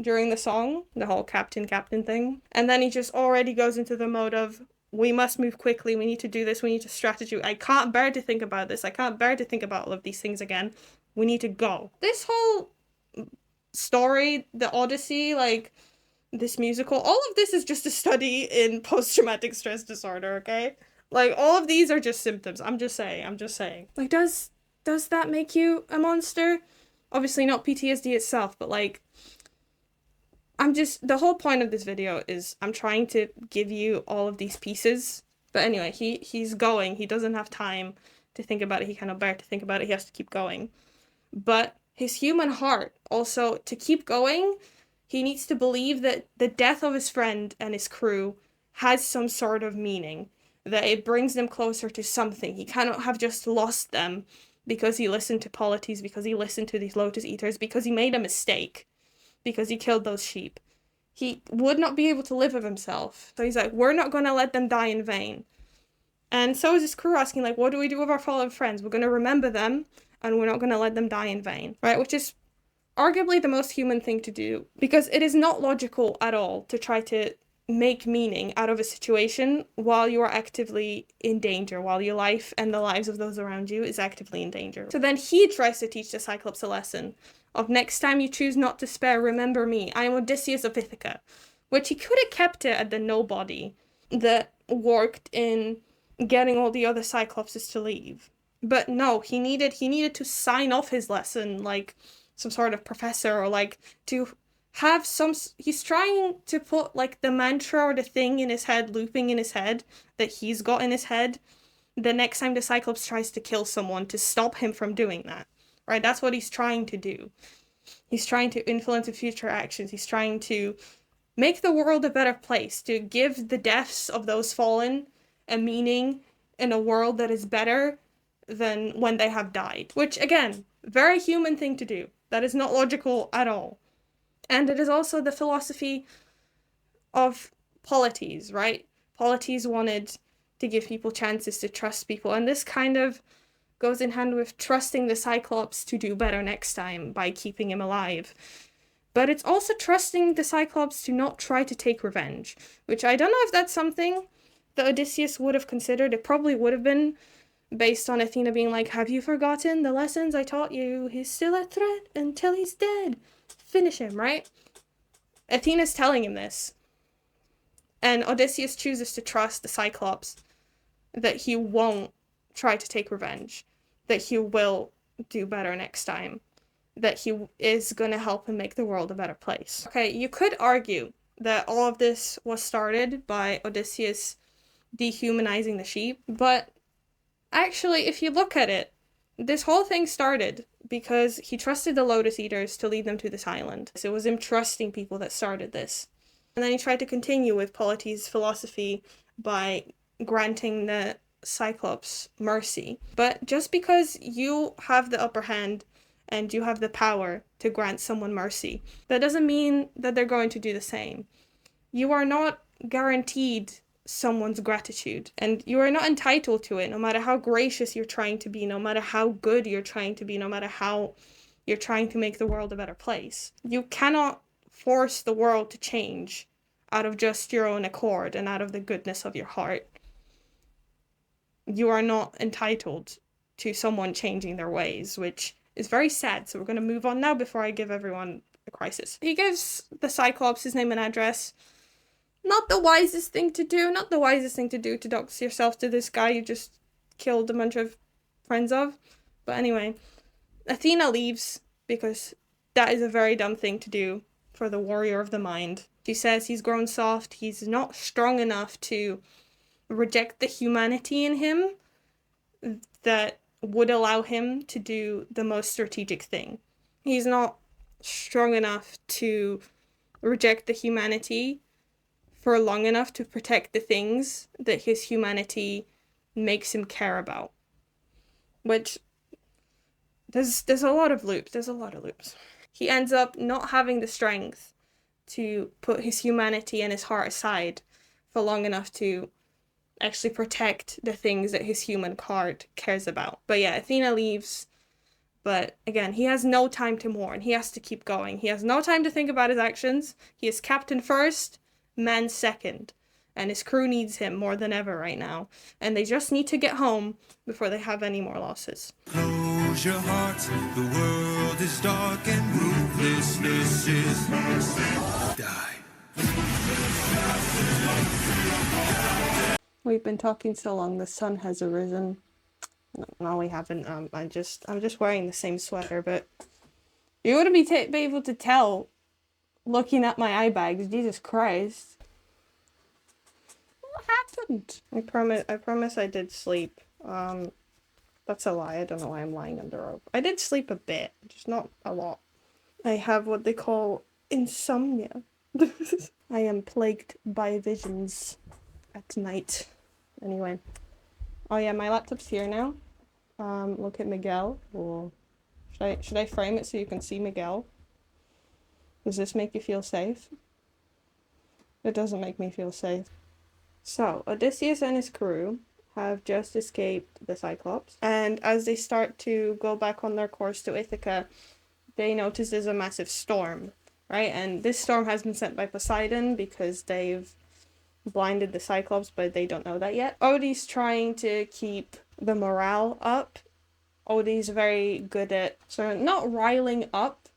during the song, the whole captain thing. And then he just already goes into the mode of, we must move quickly, we need to do this, we need to strategy. I can't bear to think about this, I can't bear to think about all of these things again. We need to go. This whole story, the Odyssey, like, this musical, all of this is just a study in post-traumatic stress disorder, okay? Like, all of these are just symptoms. I'm just saying. Like, does that make you a monster? Obviously not PTSD itself, but like, the whole point of this video is I'm trying to give you all of these pieces. But anyway, he's going. He doesn't have time to think about it. He cannot bear to think about it. He has to keep going. But his human heart, also, to keep going, he needs to believe that the death of his friend and his crew has some sort of meaning, that it brings them closer to something. He cannot have just lost them because he listened to Polites, because he listened to these Lotus Eaters, because he made a mistake, because he killed those sheep. He would not be able to live with himself. So he's like, we're not going to let them die in vain. And so is his crew asking, like, what do we do with our fallen friends? We're going to remember them, and we're not going to let them die in vain, right? Which is arguably the most human thing to do, because it is not logical at all to try to make meaning out of a situation while you are actively in danger, while your life and the lives of those around you is actively in danger. So then he tries to teach the Cyclops a lesson of, next time you choose not to spare, remember me. I am Odysseus of Ithaca, which he could have kept it at the nobody that worked in getting all the other Cyclopses to leave. But no, he needed to sign off his lesson like some sort of professor, or like to have some, he's trying to put like the mantra or the thing in his head, looping in his head, that he's got in his head, the next time the Cyclops tries to kill someone, to stop him from doing that, right? That's what he's trying to do. He's trying to influence future actions. He's trying to make the world a better place, to give the deaths of those fallen a meaning in a world that is better than when they have died. Which, again, very human thing to do. That is not logical at all. And it is also the philosophy of Polites, right? Polites wanted to give people chances to trust people, and this kind of goes in hand with trusting the Cyclops to do better next time by keeping him alive. But it's also trusting the Cyclops to not try to take revenge, which I don't know if that's something that Odysseus would have considered. It probably would have been, based on Athena being like, have you forgotten the lessons I taught you? He's still a threat until he's dead. Finish him, right? Athena's telling him this. And Odysseus chooses to trust the Cyclops that he won't try to take revenge, that he will do better next time, that he is going to help him make the world a better place. Okay, you could argue that all of this was started by Odysseus dehumanizing the sheep, but actually, if you look at it, this whole thing started because he trusted the Lotus Eaters to lead them to this island. So it was him trusting people that started this. And then he tried to continue with Polites' philosophy by granting the Cyclops mercy. But just because you have the upper hand and you have the power to grant someone mercy, that doesn't mean that they're going to do the same. You are not guaranteed someone's gratitude, and you are not entitled to it, no matter how gracious you're trying to be, no matter how good you're trying to be, no matter how you're trying to make the world a better place. You cannot force the world to change out of just your own accord and out of the goodness of your heart. You are not entitled to someone changing their ways, which is very sad. So we're going to move on now before I give everyone a crisis. He gives the Cyclops his name and address. Not the wisest thing to do. Not the wisest thing to do, to dox yourself to this guy you just killed a bunch of friends of. But anyway, Athena leaves because that is a very dumb thing to do for the warrior of the mind. She says he's grown soft. He's not strong enough to reject the humanity in him that would allow him to do the most strategic thing. He's not strong enough to reject the humanity for long enough to protect the things that his humanity makes him care about. Which, there's a lot of loops. He ends up not having the strength to put his humanity and his heart aside for long enough to actually protect the things that his human heart cares about. But yeah, Athena leaves. But again, he has no time to mourn. He has to keep going. He has no time to think about his actions. He is captain first, man second. And his crew needs him more than ever right now. And they just need to get home before they have any more losses. Close your heart, the world is dark and ruthlessness is die. We've been talking so long, the sun has arisen. No, we haven't. I'm just wearing the same sweater, but you wouldn't be able to tell looking at my eye bags. Jesus Christ. What happened? I promise I did sleep. That's a lie. I don't know why I'm lying under rope. I did sleep a bit, just not a lot. I have what they call insomnia. I am plagued by visions at night. Anyway. Oh yeah, my laptop's here now. Look at Miguel. Oh. Should I frame it so you can see Miguel? Does this make you feel safe? It doesn't make me feel safe. So, Odysseus and his crew have just escaped the Cyclops, and as they start to go back on their course to Ithaca, they notice there's a massive storm, right? And this storm has been sent by Poseidon because they've blinded the Cyclops, but they don't know that yet. Odie's trying to keep the morale up. Odie's very good at sort of not riling up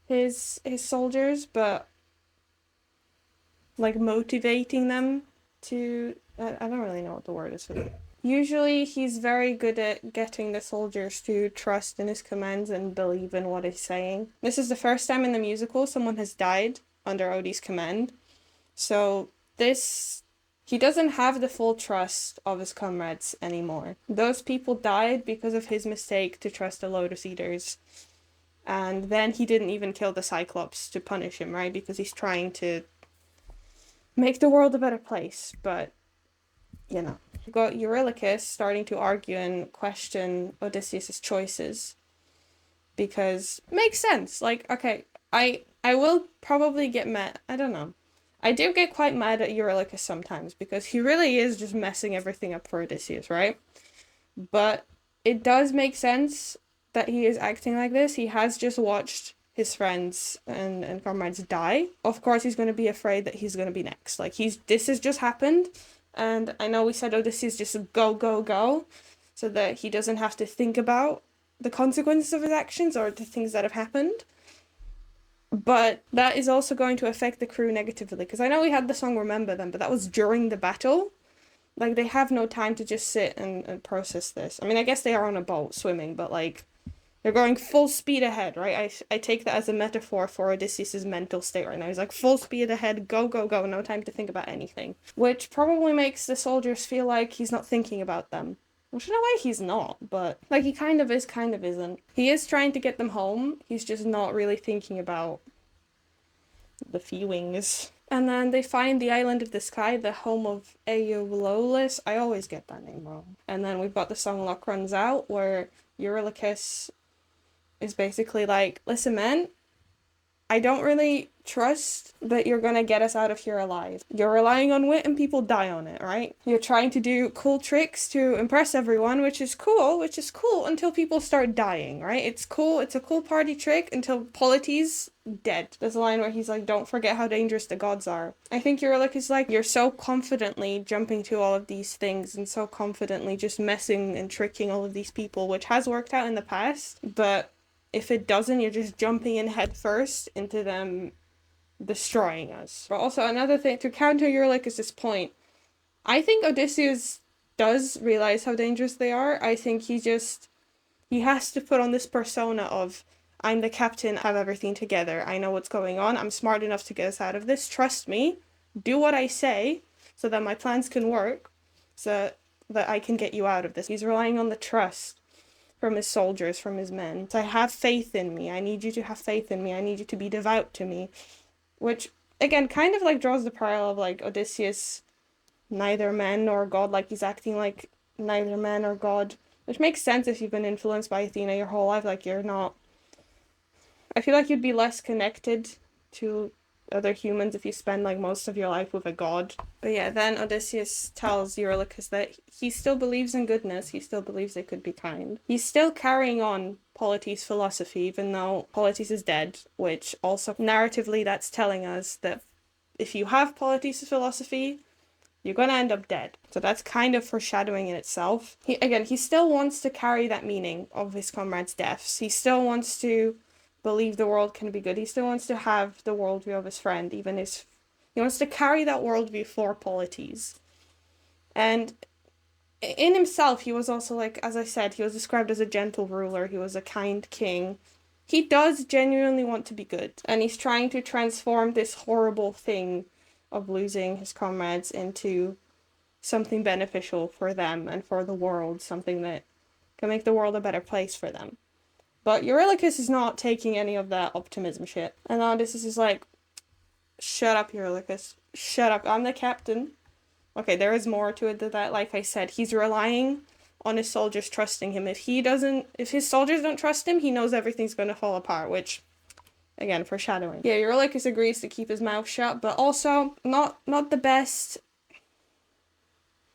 his soldiers, but like motivating them to, I don't really know what the word is for that. Usually he's very good at getting the soldiers to trust in his commands and believe in what he's saying. This is the first time in the musical someone has died under Odie's command. So he doesn't have the full trust of his comrades anymore. Those people died because of his mistake to trust the Lotus Eaters. And then he didn't even kill the Cyclops to punish him, right? Because he's trying to make the world a better place. But, you know. You've got Eurylochus starting to argue and question Odysseus' choices. Because it makes sense. Like, okay, I will probably get mad. I don't know. I do get quite mad at Eurylochus sometimes because he really is just messing everything up for Odysseus, right? But it does make sense that he is acting like this. He has just watched his friends and comrades die. Of course, he's going to be afraid that he's going to be next. Like, this has just happened. And I know we said Odysseus just go, go, go, so that he doesn't have to think about the consequences of his actions or the things that have happened. But that is also going to affect the crew negatively, because I know we had the song Remember Them, but that was during the battle. Like, they have no time to just sit and process this. I mean, I guess they are on a boat swimming, but, like, they're going full speed ahead, right? I take that as a metaphor for Odysseus' mental state right now. He's like, full speed ahead, go, go, go, no time to think about anything. Which probably makes the soldiers feel like he's not thinking about them. Which in a way he's not, but, like, he kind of is, kind of isn't. He is trying to get them home, he's just not really thinking about the feelings. And then they find the island of the sky, the home of Aeolus. I always get that name wrong. And then we've got the song Luck Runs Out, where Eurylochus is basically like, listen, man, I don't really trust that you're gonna get us out of here alive. You're relying on wit and people die on it, right? You're trying to do cool tricks to impress everyone, which is cool until people start dying, right? It's a cool party trick until Polites dead. There's a line where he's like, don't forget how dangerous the gods are. I think Eurylochus is like, you're so confidently jumping to all of these things and so confidently just messing and tricking all of these people, which has worked out in the past, but if it doesn't, you're just jumping in head first into them destroying us. But also another thing, to counter Eurylochus' point, I think Odysseus does realize how dangerous they are. I think he has to put on this persona of, I'm the captain, I have everything together, I know what's going on, I'm smart enough to get us out of this, trust me, do what I say, so that my plans can work, so that I can get you out of this. He's relying on the trust from his soldiers, from his men. So have faith in me. I need you to have faith in me. I need you to be devout to me. Which, again, kind of like draws the parallel of like Odysseus, neither man nor god, like he's acting like neither man or god. Which makes sense if you've been influenced by Athena your whole life, like you're not... I feel like you'd be less connected to other humans if you spend like most of your life with a god. But yeah, then Odysseus tells Eurylochus that he still believes in goodness, he still believes they could be kind. He's still carrying on Polites' philosophy, even though Polites is dead, which also narratively that's telling us that if you have Polites' philosophy, you're gonna end up dead. So that's kind of foreshadowing in itself. He still wants to carry that meaning of his comrades' deaths. He still wants to believe the world can be good. He still wants to have the worldview of his friend, even his... He wants to carry that worldview for Polites. And in himself, he was also, like, as I said, he was described as a gentle ruler. He was a kind king. He does genuinely want to be good. And he's trying to transform this horrible thing of losing his comrades into something beneficial for them and for the world. Something that can make the world a better place for them. But Eurylochus is not taking any of that optimism shit. And Odysseus is like, shut up, Eurylochus. Shut up. I'm the captain. Okay, there is more to it than that. Like I said, he's relying on his soldiers trusting him. If his soldiers don't trust him, he knows everything's going to fall apart, which, again, foreshadowing. Yeah, Eurylochus agrees to keep his mouth shut, but also not the best.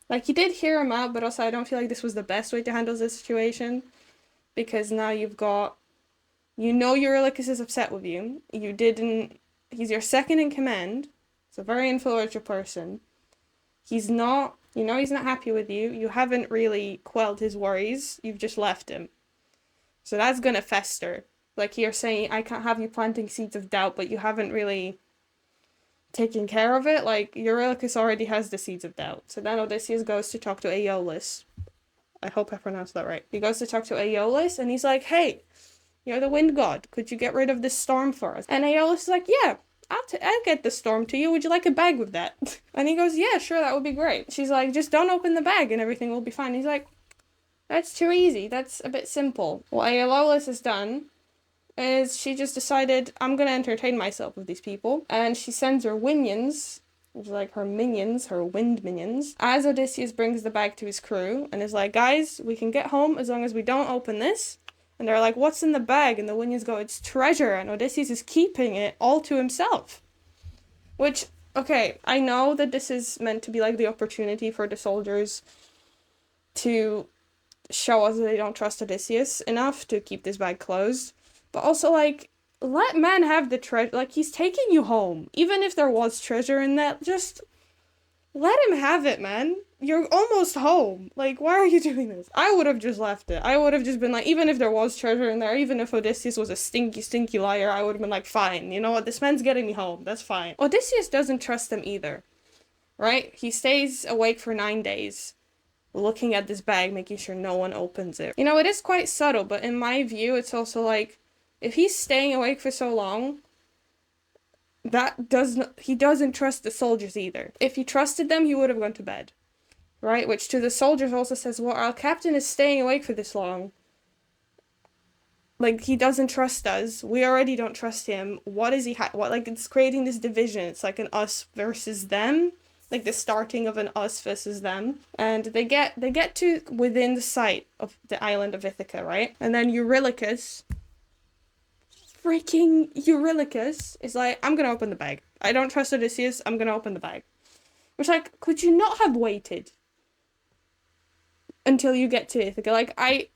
Like, he did hear him out, but also I don't feel like this was the best way to handle this situation. Because now you've got, Eurylochus is upset with you. He's your second in command. He's a very influential person. He's not happy with you. You haven't really quelled his worries. You've just left him. So that's gonna fester. Like you're saying, I can't have you planting seeds of doubt, but you haven't really taken care of it. Like, Eurylochus already has the seeds of doubt. So then Odysseus goes to talk to Aeolus. I hope I pronounced that right. He goes to talk to Aeolus, and he's like, hey, you're the wind god. Could you get rid of this storm for us? And Aeolus is like, yeah, I'll get the storm to you. Would you like a bag with that? And he goes, yeah, sure, that would be great. She's like, just don't open the bag and everything will be fine. He's like, that's too easy. That's a bit simple. What Aeolus has done is she just decided, I'm going to entertain myself with these people. And she sends her winions, which is like her minions, her wind minions, as Odysseus brings the bag to his crew and is like, guys, we can get home as long as we don't open this. And they're like, what's in the bag? And the winions go, it's treasure. And Odysseus is keeping it all to himself. Which, okay, I know that this is meant to be like the opportunity for the soldiers to show us that they don't trust Odysseus enough to keep this bag closed. But also, like, let man have the treasure. Like, he's taking you home. Even if there was treasure in that, just let him have it, man. You're almost home. Like, why are you doing this? I would have just left it. I would have just been like, even if there was treasure in there, even if Odysseus was a stinky, stinky liar, I would have been like, fine. You know what? This man's getting me home. That's fine. Odysseus doesn't trust them either. Right? He stays awake for 9 days, looking at this bag, making sure no one opens it. You know, it is quite subtle, but in my view, it's also like, if he's staying awake for so long, he doesn't trust the soldiers either. If he trusted them, he would have gone to bed. Right? Which to the soldiers also says, well, our captain is staying awake for this long. Like, he doesn't trust us. We already don't trust him. What is he like, it's creating this division. It's like an us versus them. Like the starting of an us versus them. And they get to within the sight of the island of Ithaca, right? And then freaking Eurylochus is like, I'm gonna open the bag. I don't trust Odysseus, I'm gonna open the bag. Which, like, could you not have waited until you get to Ithaca? Like, I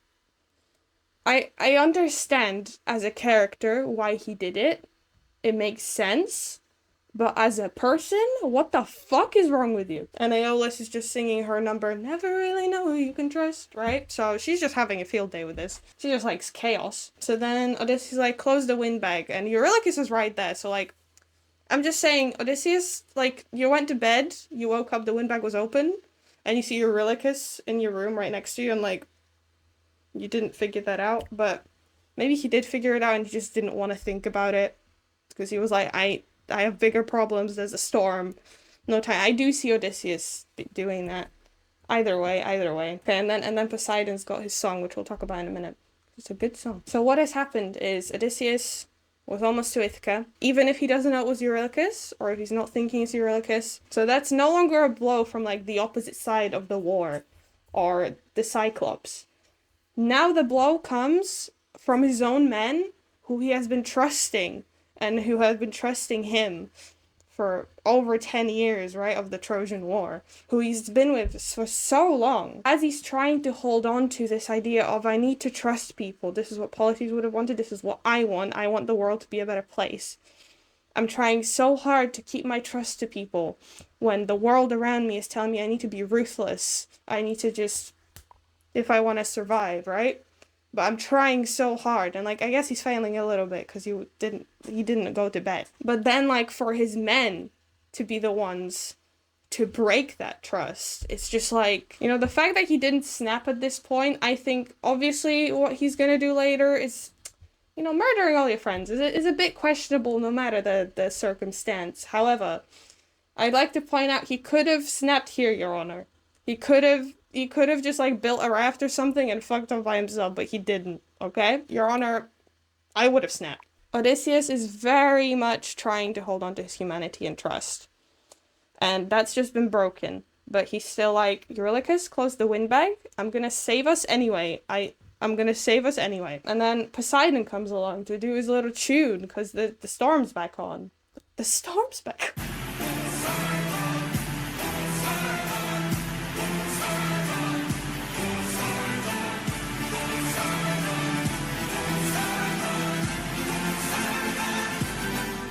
understand as a character why he did it. It makes sense. But as a person, what the fuck is wrong with you? And Aeolus is just singing her number, never really know who you can trust, right? So she's just having a field day with this. She just likes chaos. So then Odysseus is like, close the wind bag. And Eurylochus is right there. So, like, I'm just saying, Odysseus, like, you went to bed, you woke up, the wind bag was open, and you see Eurylochus in your room right next to you, and, like, you didn't figure that out. But maybe he did figure it out and he just didn't want to think about it. Because he was like, I have bigger problems, there's a storm, no time. I do see Odysseus doing that. Either way, either way. Okay, and then Poseidon's got his song, which we'll talk about in a minute. It's a good song. So what has happened is Odysseus was almost to Ithaca, even if he doesn't know it was Eurylochus, or if he's not thinking it's Eurylochus. So that's no longer a blow from like the opposite side of the war, or the Cyclops. Now the blow comes from his own men, who he has been trusting, and who have been trusting him for over 10 years, right, of the Trojan War, who he's been with for so long. As he's trying to hold on to this idea of, I need to trust people, this is what Polites would have wanted, this is what I want the world to be a better place. I'm trying so hard to keep my trust to people when the world around me is telling me I need to be ruthless, I need to just, if I want to survive, right? But I'm trying so hard, and like I guess he's failing a little bit because he didn't go to bed. But then like for his men to be the ones to break that trust, it's just like, you know, the fact that he didn't snap at this point, I think obviously what he's gonna do later is, you know, murdering all your friends is a bit questionable no matter the circumstance. However, I'd like to point out he could have snapped here, Your Honor. He could have just like built a raft or something and fucked up by himself, but he didn't, okay? Your Honor, I would have snapped. Odysseus is very much trying to hold on to his humanity and trust. And that's just been broken. But he's still like, Eurylochus, close the windbag. I'm gonna save us anyway. I'm gonna save us anyway. And then Poseidon comes along to do his little tune, because the storm's back on. The storm's back on.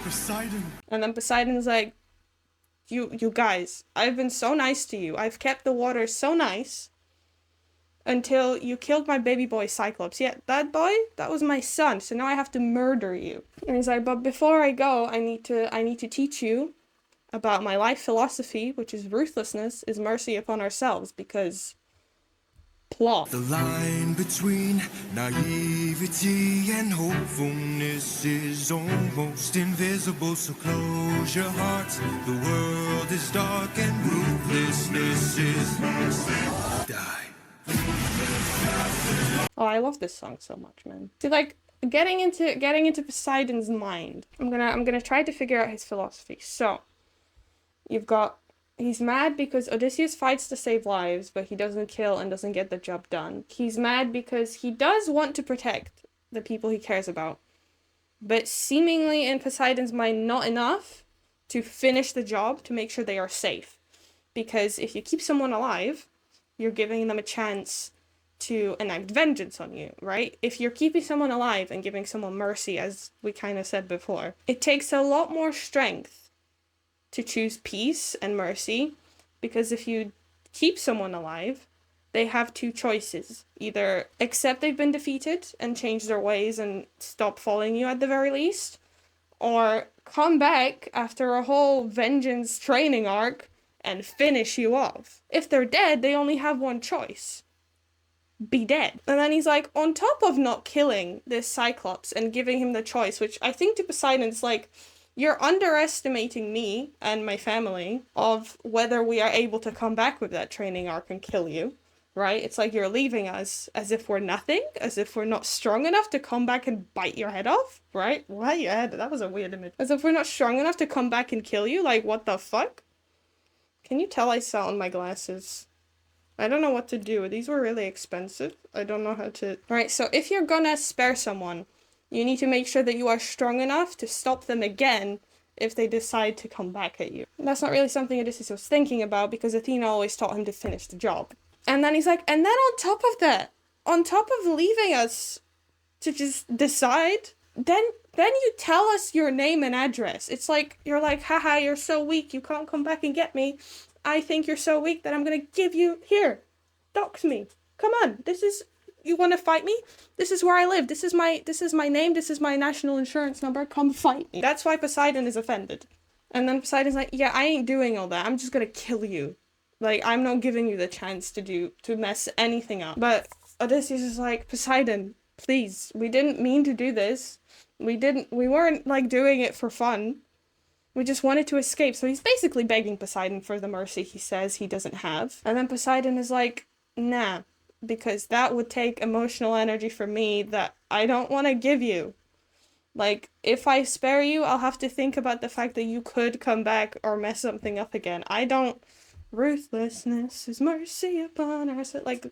Poseidon. And then Poseidon's like, you guys, I've been so nice to you. I've kept the water so nice until you killed my baby boy Cyclops. Yeah, that boy, that was my son. So now I have to murder you. And he's like, but before I go, I need to teach you about my life philosophy, which is ruthlessness is mercy upon ourselves, because plot. The line between naivety and hopefulness is almost invisible, so close your heart. The world is dark and ruthlessness is die. Oh, I love this song so much, man. See, like, getting into Poseidon's mind. I'm gonna try to figure out his philosophy. So, you've got, he's mad because Odysseus fights to save lives, but he doesn't kill and doesn't get the job done. He's mad because he does want to protect the people he cares about, but seemingly in Poseidon's mind not enough to finish the job to make sure they are safe. Because if you keep someone alive, you're giving them a chance to enact vengeance on you, right? If you're keeping someone alive and giving someone mercy, as we kind of said before, it takes a lot more strength to choose peace and mercy, because if you keep someone alive, they have two choices. Either accept they've been defeated and change their ways and stop following you at the very least, or come back after a whole vengeance training arc and finish you off. If they're dead, they only have one choice. Be dead. And then he's like, on top of not killing this Cyclops and giving him the choice, which I think to Poseidon's like, you're underestimating me and my family of whether we are able to come back with that training arc and kill you, right? It's like you're leaving us as if we're nothing, as if we're not strong enough to come back and bite your head off, right? Bite your head, that was a weird image. As if we're not strong enough to come back and kill you, like what the fuck? Can you tell I sat on my glasses? I don't know what to do. These were really expensive. I don't know how to... Right, so if you're gonna spare someone, you need to make sure that you are strong enough to stop them again if they decide to come back at you. And that's not really something Odysseus was thinking about, because Athena always taught him to finish the job. And then he's like, and then on top of that, on top of leaving us to just decide, then you tell us your name and address. It's like, you're like, haha, you're so weak, you can't come back and get me. I think you're so weak that I'm gonna give you, here, dox me. Come on, this is, you wanna fight me? This is where I live, this is my name, this is my national insurance number, come fight me. That's why Poseidon is offended. And then Poseidon's like, yeah, I ain't doing all that, I'm just gonna kill you. Like, I'm not giving you the chance to mess anything up. But Odysseus is like, Poseidon, please, we didn't mean to do this. We weren't, like, doing it for fun. We just wanted to escape. So he's basically begging Poseidon for the mercy he says he doesn't have. And then Poseidon is like, nah, because that would take emotional energy from me that I don't want to give you. Like, if I spare you, I'll have to think about the fact that you could come back or mess something up again. I don't... Ruthlessness is mercy upon us. Like,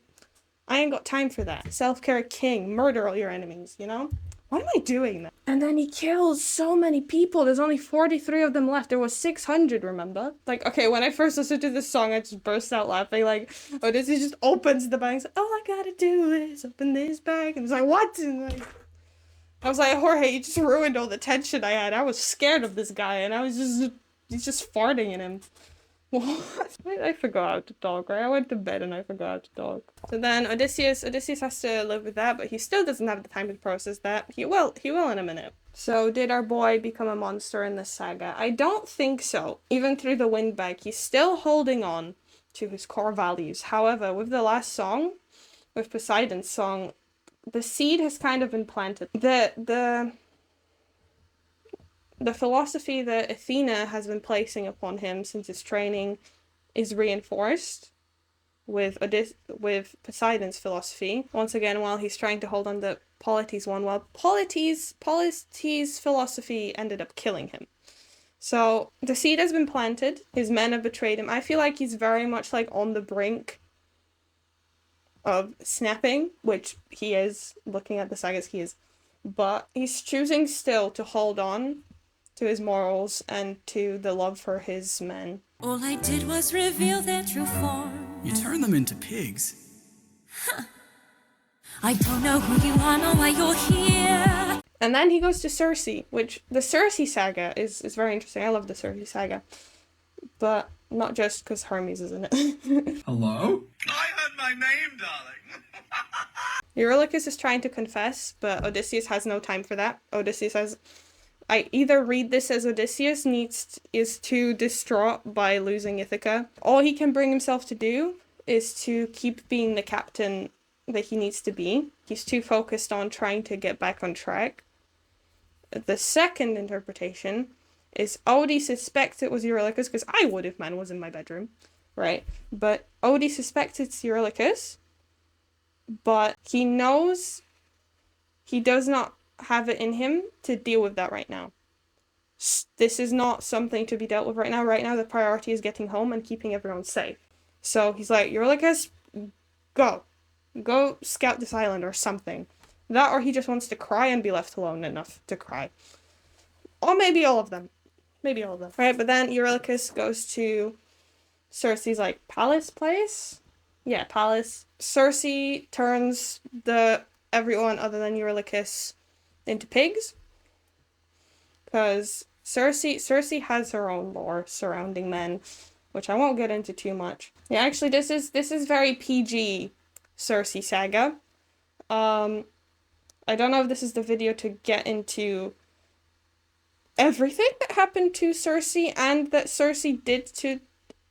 I ain't got time for that. Self-care king. Murder all your enemies, you know? Why am I doing that? And then he kills so many people. There's only 43 of them left. There was 600, remember? Like, okay, when I first listened to this song, I just burst out laughing. Like, Odysseus just opens the bag and says, all I gotta do is open this bag. And it's like, what? And like... I was like, Jorge, you just ruined all the tension I had. I was scared of this guy, and he's just farting in him. What? I forgot how to talk, right? I went to bed and I forgot how to talk. So then Odysseus has to live with that, but he still doesn't have the time to process that. He will in a minute. So did our boy become a monster in this saga? I don't think so. Even through the wind bag, he's still holding on to his core values. However, with the last song, with Poseidon's song, the seed has kind of been planted. The philosophy that Athena has been placing upon him since his training is reinforced with Poseidon's philosophy. Once again, while he's trying to hold on to Polites one, while Polites' philosophy ended up killing him. So the seed has been planted. His men have betrayed him. I feel like he's very much like on the brink of snapping, which he is. Looking at the sagas, he is. But he's choosing still to hold on to his morals and to the love for his men. All I did was reveal their true form. You turn them into pigs. I don't know who you are nor why you're here. And then he goes to Circe, which the Circe saga is very interesting. I love the Circe saga. But not just because Hermes is in it. Hello? I heard my name, darling. Eurylochus is trying to confess, but Odysseus has no time for that. Odysseus has... I either read this as Odysseus is too distraught by losing Ithaca. All he can bring himself to do is to keep being the captain that he needs to be. He's too focused on trying to get back on track. The second interpretation is Odie suspects it was Eurylochus, because I would if man was in my bedroom, right? But Odie suspects it's Eurylochus, but he knows he does not have it in him to deal with that right now. This is not something to be dealt with right now. Right now the priority is getting home and keeping everyone safe. So he's like, Eurylochus, go scout this island or something. That, or he just wants to cry and be left alone enough to cry. Or maybe all of them. Right, but then Eurylochus goes to Circe's like palace place. Yeah, palace. Circe turns everyone other than Eurylochus into pigs, because Circe has her own lore surrounding men, which I won't get into too much. Yeah, actually, this is very PG Circe saga. I don't know if this is the video to get into everything that happened to Circe and that Circe did to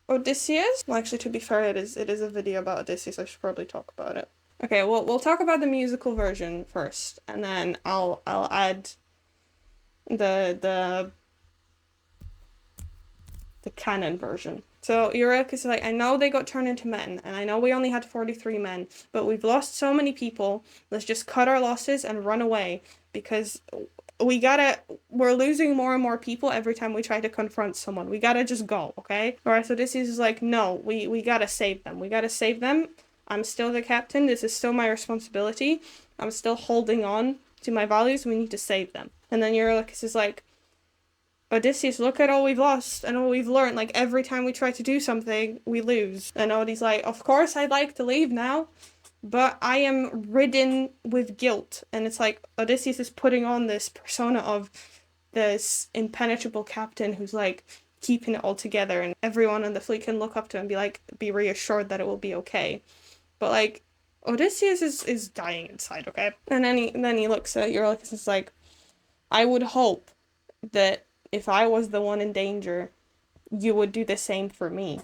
Odysseus. Well, actually, to be fair, it is a video about Odysseus. I should probably talk about it. Okay, well, we'll talk about the musical version first, and then I'll add the canon version. So Eurylochus is like, I know they got turned into men, and I know we only had 43 men, but we've lost so many people. Let's just cut our losses and run away, because we're losing more and more people every time we try to confront someone. We gotta just go, okay? Alright, so this is like, no, we gotta save them. We gotta save them. I'm still the captain. This is still my responsibility. I'm still holding on to my values. We need to save them. And then Eurylochus is like, Odysseus, look at all we've lost and all we've learned. Like, every time we try to do something, we lose. And Odie's like, of course I'd like to leave now, but I am ridden with guilt. And it's like, Odysseus is putting on this persona of this impenetrable captain who's like keeping it all together, and everyone on the fleet can look up to him and be like, be reassured that it will be okay. But like, Odysseus is dying inside, okay? And then he looks at Eurylochus and is like, I would hope that if I was the one in danger, you would do the same for me.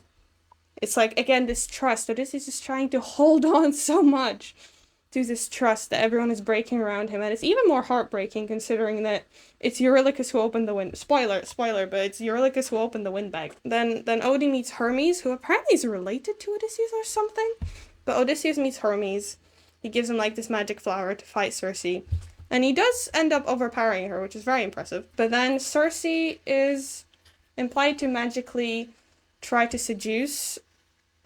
It's like, again, this trust. Odysseus is trying to hold on so much to this trust that everyone is breaking around him, and it's even more heartbreaking considering that it's Eurylochus who opened the wind. Spoiler, but it's Eurylochus who opened the wind bag. Then Odie meets Hermes, who apparently is related to Odysseus or something. But Odysseus meets Hermes. He gives him like this magic flower to fight Circe. And he does end up overpowering her, which is very impressive. But then Circe is implied to magically try to seduce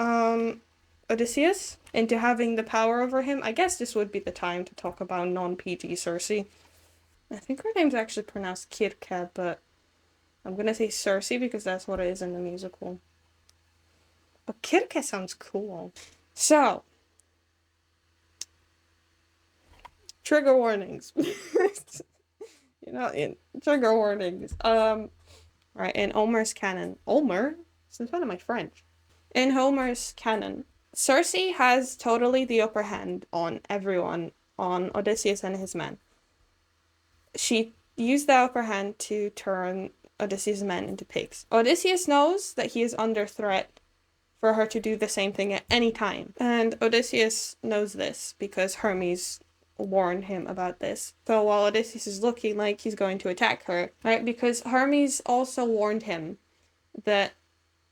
Odysseus into having the power over him. I guess this would be the time to talk about non-PG Circe. I think her name's actually pronounced Kirke, but I'm gonna say Circe because that's what it is in the musical. But Kirke sounds cool. So, trigger warnings. Trigger warnings. Right, in Homer's canon. Homer? Since when am I French? In Homer's canon, Circe has totally the upper hand on everyone, on Odysseus and his men. She used the upper hand to turn Odysseus' men into pigs. Odysseus knows that he is under threat for her to do the same thing at any time. And Odysseus knows this because Hermes warned him about this. So while Odysseus is looking like he's going to attack her, right, because Hermes also warned him that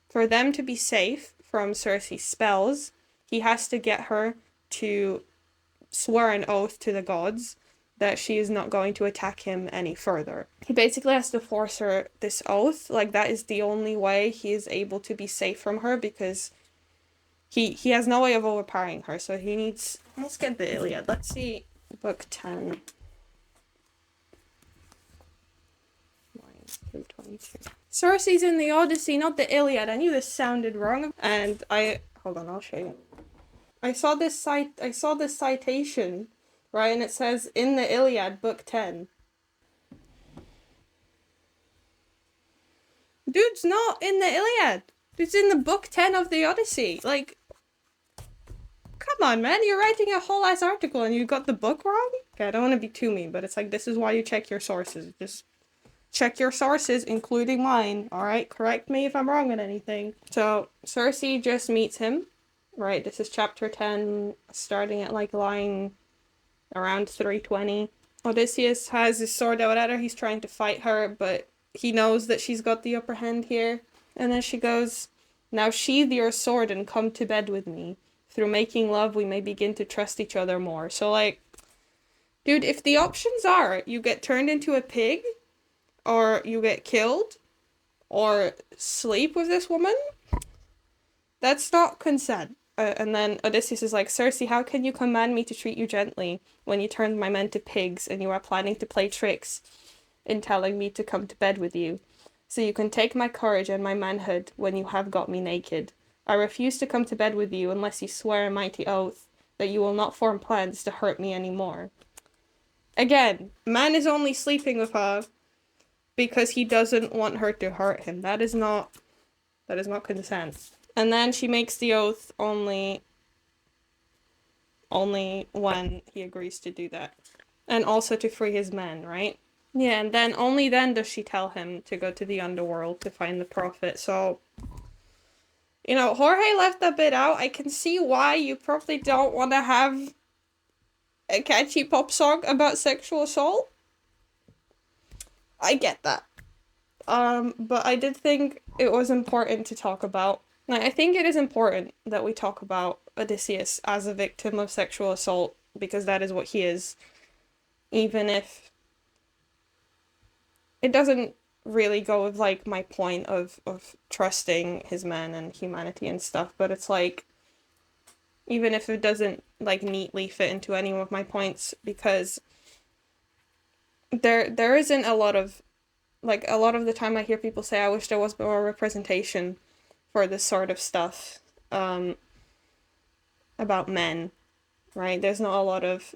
for them to be safe from Circe's spells, he has to get her to swear an oath to the gods that she is not going to attack him any further. He basically has to force her this oath. Like, that is the only way he is able to be safe from her, because he has no way of overpowering her. So he needs... Let's get the Iliad. Let's see book 10. 322. Circe's in the Odyssey, not the Iliad. I knew this sounded wrong. And hold on, I'll show you. I saw this citation, right, and it says in the Iliad, book 10. Dude's not in the Iliad. It's in the book 10 of the Odyssey. Like, come on, man, you're writing a whole ass article and you got the book wrong? Okay, I don't want to be too mean, but it's like, this is why you check your sources. Just check your sources, including mine, alright? Correct me if I'm wrong on anything. So, Circe just meets him, right? This is chapter 10, starting at like line around 320. Odysseus has his sword out at her. He's trying to fight her, but he knows that she's got the upper hand here. And then she goes, "Now sheathe your sword and come to bed with me. Through making love, we may begin to trust each other more." So, like, dude, if the options are you get turned into a pig, or you get killed, or sleep with this woman, that's not consent. And then Odysseus is like, "Circe, how can you command me to treat you gently when you turned my men to pigs and you are planning to play tricks in telling me to come to bed with you? So you can take my courage and my manhood when you have got me naked. I refuse to come to bed with you unless you swear a mighty oath that you will not form plans to hurt me anymore." Again, man is only sleeping with her because he doesn't want her to hurt him. That is not consent. And then she makes the oath only when he agrees to do that. And also to free his men, right? Yeah, and then only then does she tell him to go to the Underworld to find the prophet. So, you know, Jorge left that bit out. I can see why you probably don't want to have a catchy pop song about sexual assault. I get that. But I did think it was important to talk about. I think it is important that we talk about Odysseus as a victim of sexual assault, because that is what he is. Even if it doesn't really go with, like, my point of trusting his men and humanity and stuff, but it's like, even if it doesn't, like, neatly fit into any of my points, because there isn't a lot of, like, a lot of the time I hear people say, I wish there was more representation for this sort of stuff, about men, right? There's not a lot of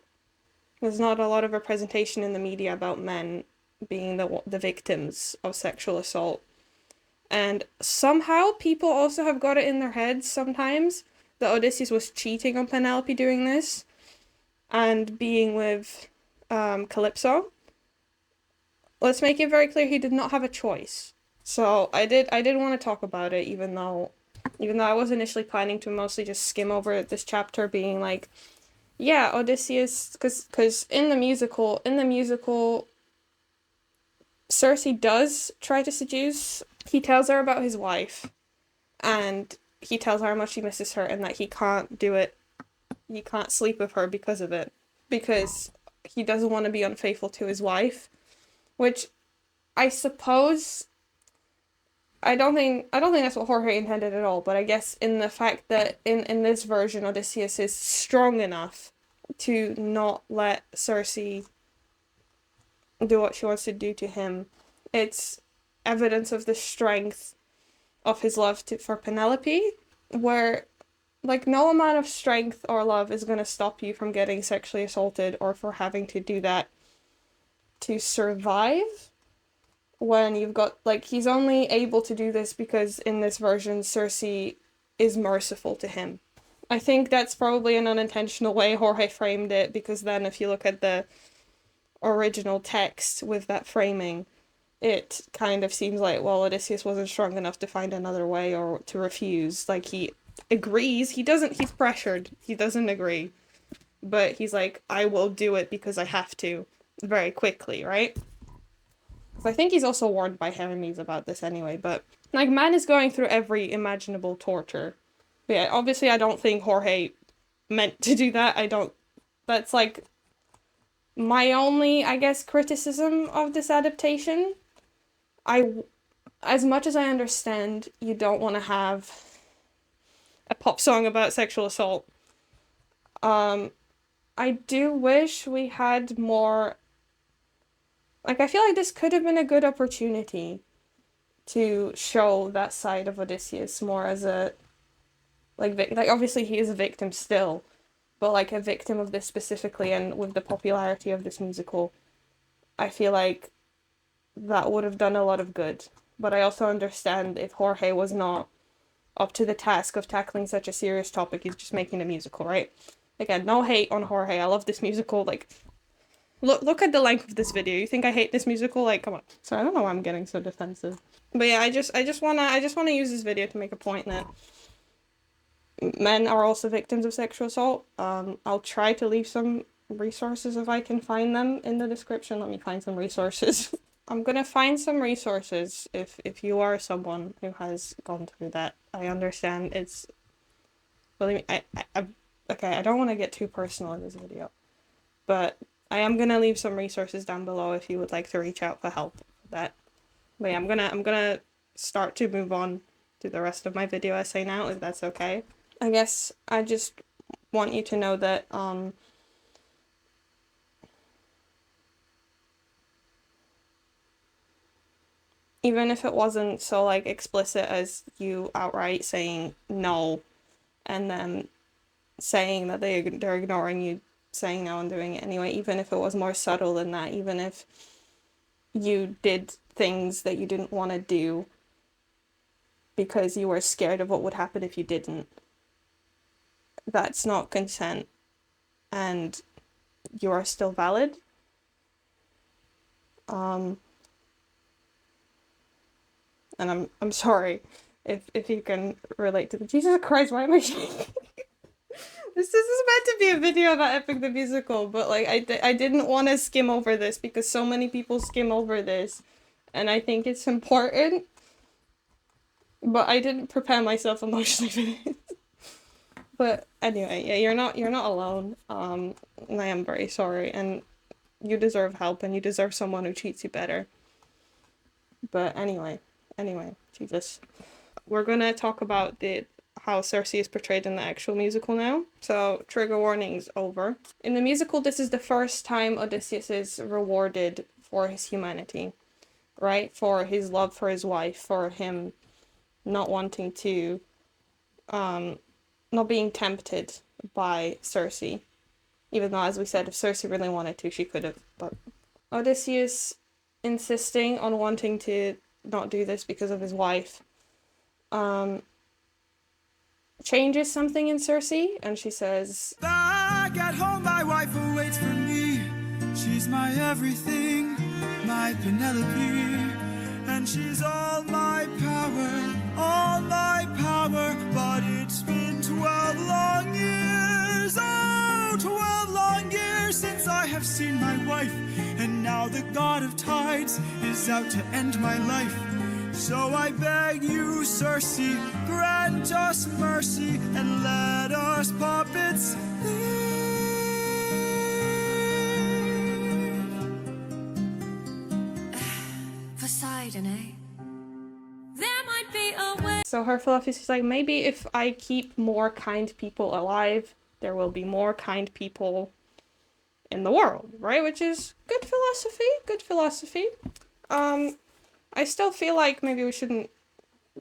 representation in the media about men being the victims of sexual assault. And somehow people also have got it in their heads sometimes that Odysseus was cheating on Penelope doing this and being with Calypso. Let's make it very clear he did not have a choice. So I did want to talk about it, even though I was initially planning to mostly just skim over this chapter, being like, Yeah, Odysseus, because in the musical, Circe does try to seduce. He tells her about his wife, and he tells her how much he misses her and that he can't do it. He can't sleep with her because of it, because he doesn't want to be unfaithful to his wife, which I suppose I don't think that's what Jorge intended at all, but I guess in the fact that in this version Odysseus is strong enough to not let Circe do what she wants to do to him, it's evidence of the strength of his love for Penelope, where like no amount of strength or love is going to stop you from getting sexually assaulted or for having to do that to survive. When you've got, like, he's only able to do this because in this version Circe is merciful to him. I think that's probably an unintentional way Jorge framed it, because then if you look at the original text with that framing, it kind of seems like, well, Odysseus wasn't strong enough to find another way or to refuse. Like, he agrees, he's pressured, he doesn't agree, but he's like, I will do it because I have to, very quickly, right? I think he's also warned by Hermes about this anyway, but like, man is going through every imaginable torture. But yeah, obviously I don't think Jorge meant to do that. That's like my only, I guess, criticism of this adaptation. As much as I understand you don't want to have a pop song about sexual assault, I do wish we had more. Like, I feel like this could have been a good opportunity to show that side of Odysseus more as a, like obviously he is a victim still, but like a victim of this specifically, and with the popularity of this musical, I feel like that would have done a lot of good. But I also understand if Jorge was not up to the task of tackling such a serious topic, he's just making a musical, right? Again, no hate on Jorge, I love this musical, like, Look at the length of this video. You think I hate this musical? Like, come on. Sorry, I don't know why I'm getting so defensive. But yeah, I just wanna use this video to make a point that men are also victims of sexual assault. I'll try to leave some resources if I can find them in the description. Let me find some resources. I'm gonna find some resources if you are someone who has gone through that. I understand it's. Believe me, okay, I don't want to get too personal in this video, but I am gonna leave some resources down below if you would like to reach out for help with that. But yeah, I'm gonna start to move on to the rest of my video essay now, if that's okay. I guess I just want you to know that even if it wasn't so like explicit as you outright saying no and then saying that they're ignoring you saying no and doing it anyway, even if it was more subtle than that, even if you did things that you didn't want to do because you were scared of what would happen if you didn't, that's not consent, and you are still valid. And I'm sorry if you can relate to the Jesus Christ, why am I shaking? This is meant to be a video about Epic the Musical, but like I didn't want to skim over this because so many people skim over this, and I think it's important. But I didn't prepare myself emotionally for this. But anyway, yeah, you're not alone. And I am very sorry, and you deserve help, and you deserve someone who treats you better. But anyway, Jesus, we're gonna talk about how Circe is portrayed in the actual musical now. So, trigger warnings over. In the musical, this is the first time Odysseus is rewarded for his humanity, right? For his love for his wife, for him not wanting to, not being tempted by Circe. Even though, as we said, if Circe really wanted to, she could have. But Odysseus insisting on wanting to not do this because of his wife, changes something in Circe, and she says, Back at home, my wife awaits for me. She's my everything, my Penelope. And she's all my power. But it's been 12 long years, oh, 12 have seen my wife, and now the god of tides is out to end my life. So I beg you, Circe, grant us mercy and let us puppets leave. Poseidon, eh? There might be a way. So her philosophy is like, maybe if I keep more kind people alive, there will be more kind people in the world, right? Which is good philosophy. I still feel like maybe we shouldn't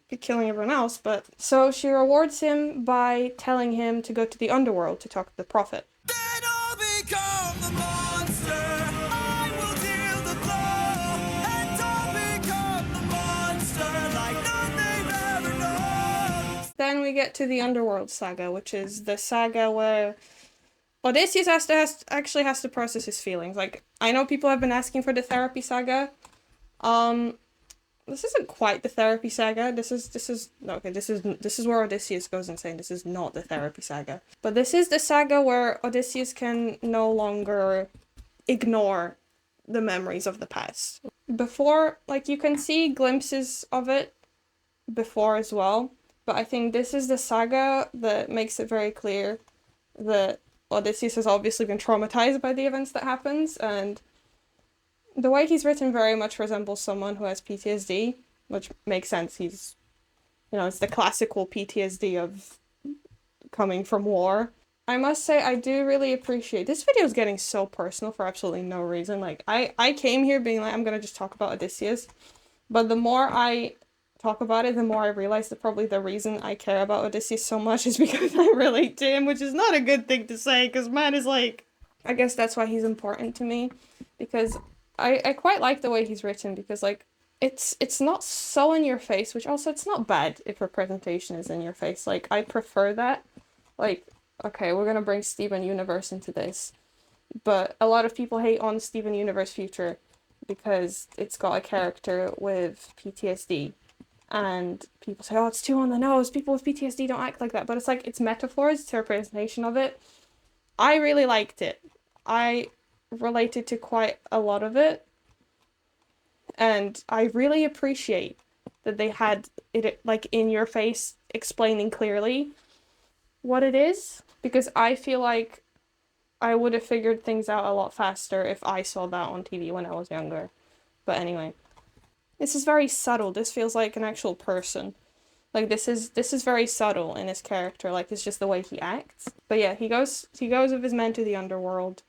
be killing everyone else, but... So she rewards him by telling him to go to the Underworld to talk to the prophet. Then I'll become the monster. I will deal the blow, and I'll become the monster like none they've ever known. Then we get to the Underworld Saga, which is the saga where Odysseus actually has to process his feelings. Like, I know people have been asking for the therapy saga. This isn't quite the therapy saga. This is where Odysseus goes insane. This is not the therapy saga. But this is the saga where Odysseus can no longer ignore the memories of the past. Before, like, you can see glimpses of it before as well, but I think this is the saga that makes it very clear that Odysseus has obviously been traumatized by the events that happens, and the way he's written very much resembles someone who has PTSD, which makes sense. He's, you know, it's the classical PTSD of coming from war. I must say, I do really appreciate... This video is getting so personal for absolutely no reason. Like, I came here being like, I'm gonna just talk about Odysseus. But the more I talk about it, the more I realize that probably the reason I care about Odysseus so much is because I relate to him, which is not a good thing to say, because man is like... I guess that's why he's important to me, because... I quite like the way he's written, because, like, it's not so in your face, which also it's not bad if a presentation is in your face. Like, I prefer that. Like, okay, we're gonna bring Steven Universe into this, but a lot of people hate on Steven Universe Future because it's got a character with PTSD, and people say, oh, it's too on the nose, people with PTSD don't act like that, but it's like, it's metaphors, it's a representation of it. I really liked it. I related to quite a lot of it, and I really appreciate that they had it like in your face explaining clearly what it is, because I feel like I would have figured things out a lot faster if I saw that on TV when I was younger. But anyway, this is very subtle. This feels like an actual person. Like, this is very subtle in his character. Like, it's just the way he acts. But yeah, he goes with his men to the Underworld.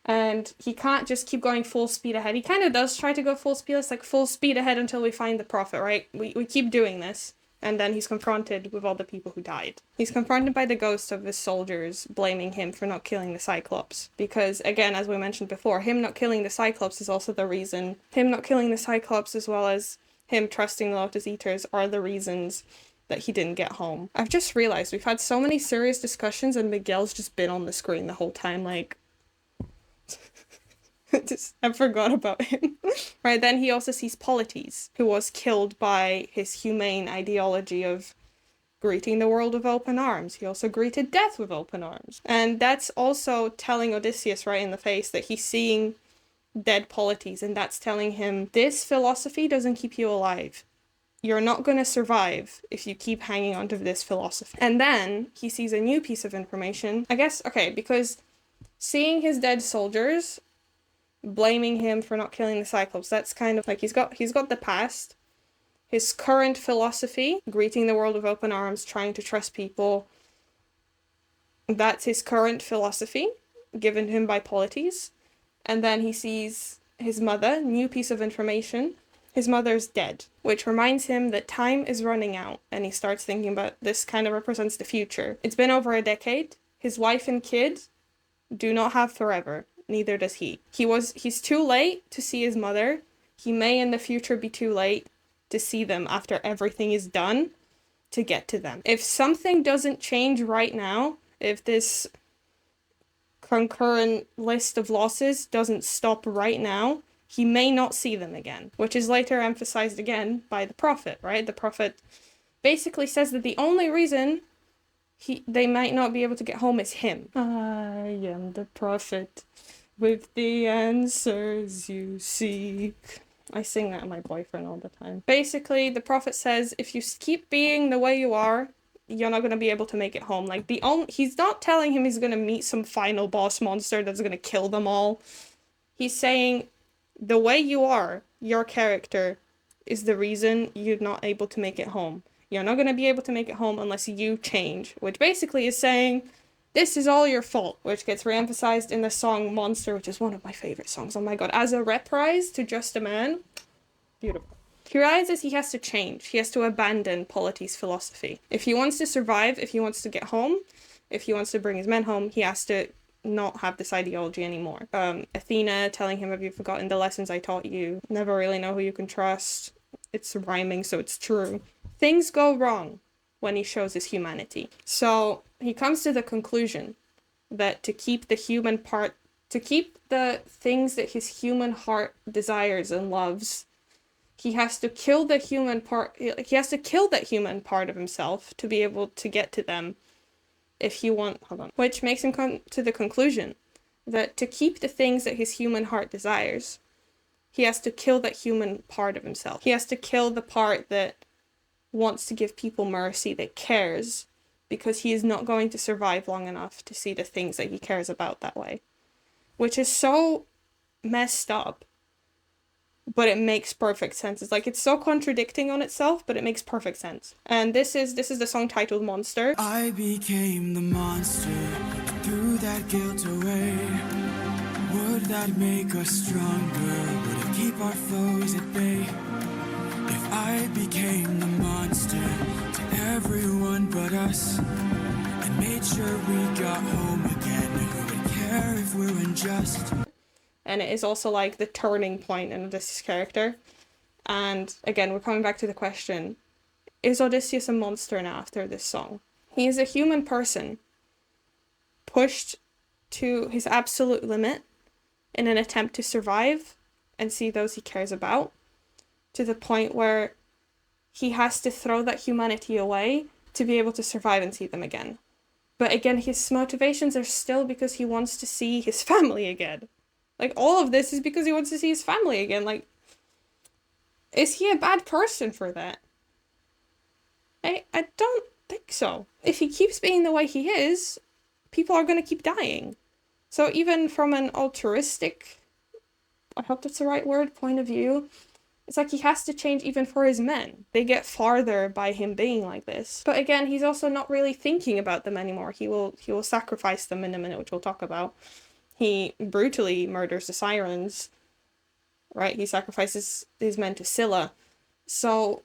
And he can't just keep going full speed ahead. He kind of does try to go full speed. It's like full speed ahead until we find the prophet, right? We keep doing this. And then he's confronted with all the people who died. He's confronted by the ghosts of his soldiers, blaming him for not killing the Cyclops. Because, again, as we mentioned before, him not killing the Cyclops is also the reason. Him not killing the Cyclops, as well as him trusting the Lotus Eaters, are the reasons that he didn't get home. I've just realized we've had so many serious discussions and Miguel's just been on the screen the whole time, like... I forgot about him. Right, then he also sees Polites, who was killed by his humane ideology of greeting the world with open arms. He also greeted death with open arms. And that's also telling Odysseus right in the face that he's seeing dead Polites, and that's telling him, this philosophy doesn't keep you alive. You're not going to survive if you keep hanging on to this philosophy. And then he sees a new piece of information. I guess, okay, because seeing his dead soldiers, blaming him for not killing the Cyclops, that's kind of like, he's got the past, his current philosophy, greeting the world with open arms, trying to trust people. That's his current philosophy, given to him by Polites. And then he sees his mother, new piece of information. His mother's dead, which reminds him that time is running out, and he starts thinking about this kind of represents the future. It's been over a decade. His wife and kid do not have forever. Neither does he. He's too late to see his mother. He may in the future be too late to see them after everything is done to get to them. If something doesn't change right now, if this concurrent list of losses doesn't stop right now, he may not see them again, which is later emphasized again by the prophet, right? The prophet basically says that the only reason they might not be able to get home is him. I am the prophet. with the answers you seek. I sing that to my boyfriend all the time. Basically, the prophet says, if you keep being the way you are, you're not going to be able to make it home. Like, he's not telling him he's going to meet some final boss monster that's going to kill them all. He's saying, the way you are, your character, is the reason you're not able to make it home. You're not going to be able to make it home unless you change, which basically is saying, this is all your fault, which gets re-emphasized in the song Monster, which is one of my favorite songs. Oh my god. As a reprise to Just a Man, beautiful. He realizes he has to change. He has to abandon Polity's philosophy. If he wants to survive, if he wants to get home, if he wants to bring his men home, he has to not have this ideology anymore. Athena telling him, have you forgotten the lessons I taught you? Never really know who you can trust. It's rhyming, so it's true. Things go wrong when he shows his humanity. So he comes to the conclusion that to keep the things that his human heart desires and loves, he has to kill the human part. He has to kill that human part of himself to be able to get to them. Which makes him come to the conclusion that to keep the things that his human heart desires, he has to kill that human part of himself. He has to kill the part that wants to give people mercy, that cares, because he is not going to survive long enough to see the things that he cares about that way. Which is so messed up, but it makes perfect sense. It's like, it's so contradicting on itself, but it makes perfect sense. And this is the song titled Monster. I became the monster, threw that guilt away. Would that make us stronger? Would it keep our foes at bay? If I became the monster to everyone but us, and made sure we got home again, who would care if we're unjust? And it is also like the turning point in Odysseus' character. And again, we're coming back to the question, is Odysseus a monster now after this song? He is a human person pushed to his absolute limit in an attempt to survive and see those he cares about, to the point where he has to throw that humanity away to be able to survive and see them again. But again, his motivations are still because he wants to see his family again. Like, all of this is because he wants to see his family again. Like, is he a bad person for that? I don't think so. If he keeps being the way he is, people are going to keep dying. So even from an altruistic, I hope that's the right word, point of view, it's like he has to change even for his men. They get farther by him being like this. But again, he's also not really thinking about them anymore. He will sacrifice them in a minute, which we'll talk about. He brutally murders the sirens, right? He sacrifices these men to Scylla. So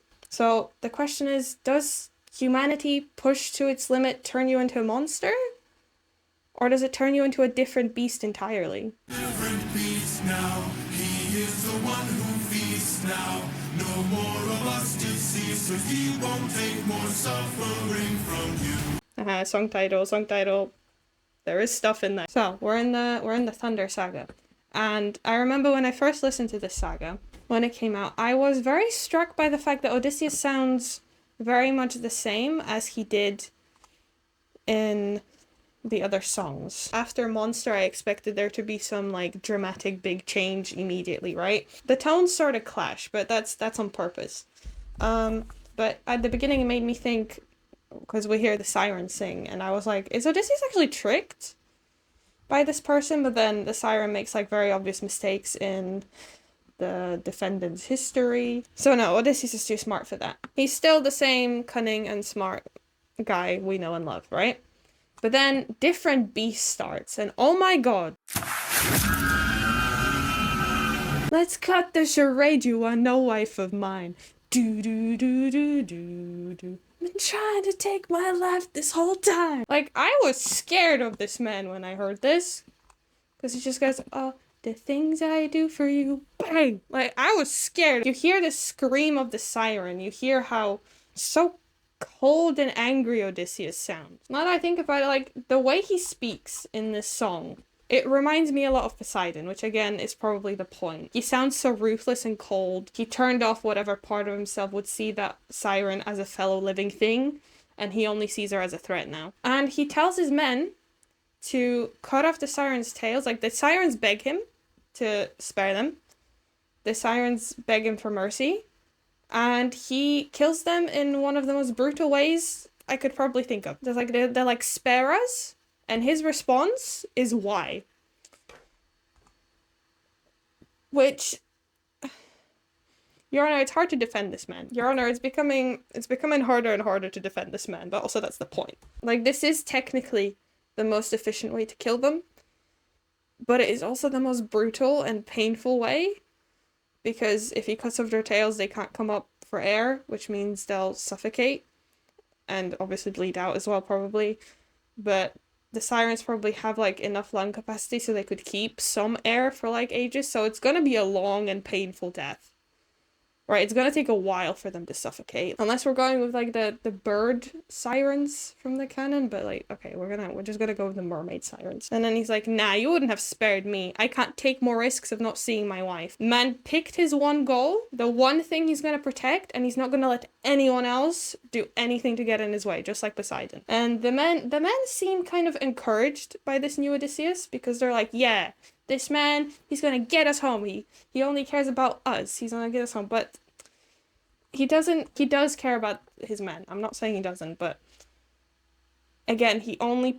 the question is, does humanity pushed to its limit turn you into a monster? Or does it turn you into a different beast entirely? Different beast now, he is the one who feasts now. No more of us deceased, so he won't take more suffering from you. Song title. There is stuff in there. So we're in the Thunder Saga, and I remember when I first listened to this saga when it came out, I was very struck by the fact that Odysseus sounds very much the same as he did in the other songs. After Monster, I expected there to be some like dramatic big change immediately, right? The tones sort of clash, but that's on purpose. But at the beginning, it made me think, because we hear the siren sing, and I was like, is Odysseus actually tricked by this person? But then the siren makes like very obvious mistakes in the defendant's history. So no, Odysseus is too smart for that. He's still the same cunning and smart guy we know and love, right? But then different beast starts, and oh my god. Let's cut the charade, you are no wife of mine. Do do do do do do. Been trying to take my life this whole time. Like, I was scared of this man when I heard this. Because he just goes, oh, the things I do for you. Bang! Like, I was scared. You hear the scream of the siren. You hear how so cold and angry Odysseus sounds. Now that I think about it, like, the way he speaks in this song, it reminds me a lot of Poseidon, which again is probably the point. He sounds so ruthless and cold. He turned off whatever part of himself would see that siren as a fellow living thing, and he only sees her as a threat now. And he tells his men to cut off the sirens' tails. Like, the sirens beg him to spare them. The sirens beg him for mercy. And he kills them in one of the most brutal ways I could probably think of. They're like, spare us. And his response is why. Which, Your Honor, it's hard to defend this man. Your Honor, it's becoming harder and harder to defend this man, but also that's the point. Like, this is technically the most efficient way to kill them, but it is also the most brutal and painful way, because if he cuts off their tails, they can't come up for air, which means they'll suffocate, and obviously bleed out as well, probably. But the sirens probably have, like, enough lung capacity so they could keep some air for, like, ages, so it's gonna be a long and painful death. Right, it's gonna take a while for them to suffocate. Unless we're going with, like, the bird sirens from the canon, but, like, okay, we're just gonna go with the mermaid sirens. And then he's like, nah, you wouldn't have spared me. I can't take more risks of not seeing my wife. Man picked his one goal, the one thing he's gonna protect, and he's not gonna let anyone else do anything to get in his way, just like Poseidon. And the men seem kind of encouraged by this new Odysseus, because they're like, yeah, this man, he's gonna get us home. He only cares about us. He's gonna get us home. But he does care about his men. I'm not saying he doesn't, but again, he only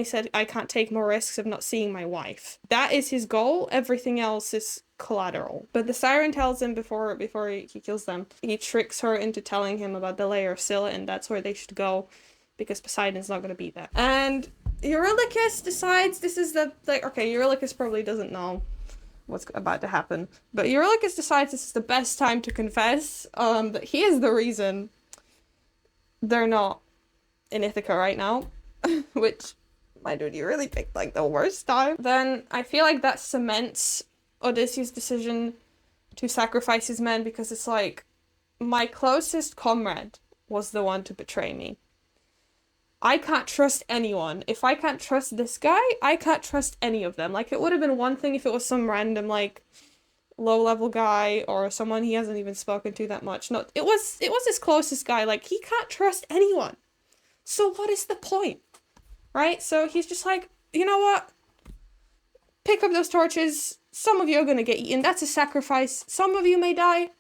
said, I can't take more risks of not seeing my wife. That is his goal. Everything else is collateral. But the siren tells him before he kills them, he tricks her into telling him about the lair of Scylla, and that's where they should go, because Poseidon's not gonna be there. And Eurylochus decides this is Eurylochus probably doesn't know what's about to happen, but Eurylochus decides this is the best time to confess that he is the reason they're not in Ithaca right now, which, my dude, you really picked, like, the worst time. Then I feel like that cements Odysseus' decision to sacrifice his men, because it's like, my closest comrade was the one to betray me. I can't trust anyone. If I can't trust this guy, I can't trust any of them. Like, it would have been one thing if it was some random, like, low-level guy or someone he hasn't even spoken to that much. No, it was his closest guy. Like, he can't trust anyone. So what is the point? Right? So he's just like, you know what? Pick up those torches. Some of you are gonna get eaten. That's a sacrifice. Some of you may die,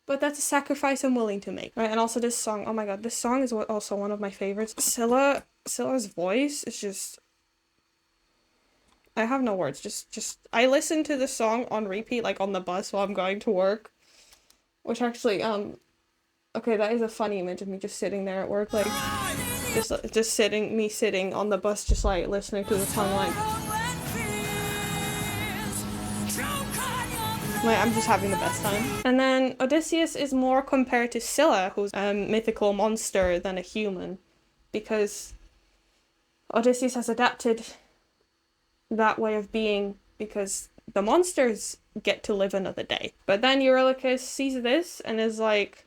but that's a sacrifice I'm willing to make. Right, and also this song, oh my god, this song is also one of my favorites. Scylla's voice is just, I have no words. Just I listen to this song on repeat, like on the bus while I'm going to work. Which actually, okay, that is a funny image of me just sitting there at work, like, just sitting on the bus, just like listening to the song, like I'm just having the best time. And then Odysseus is more compared to Scylla, who's a mythical monster, than a human, because Odysseus has adapted that way of being because the monsters get to live another day. But then Eurylochus sees this and is like,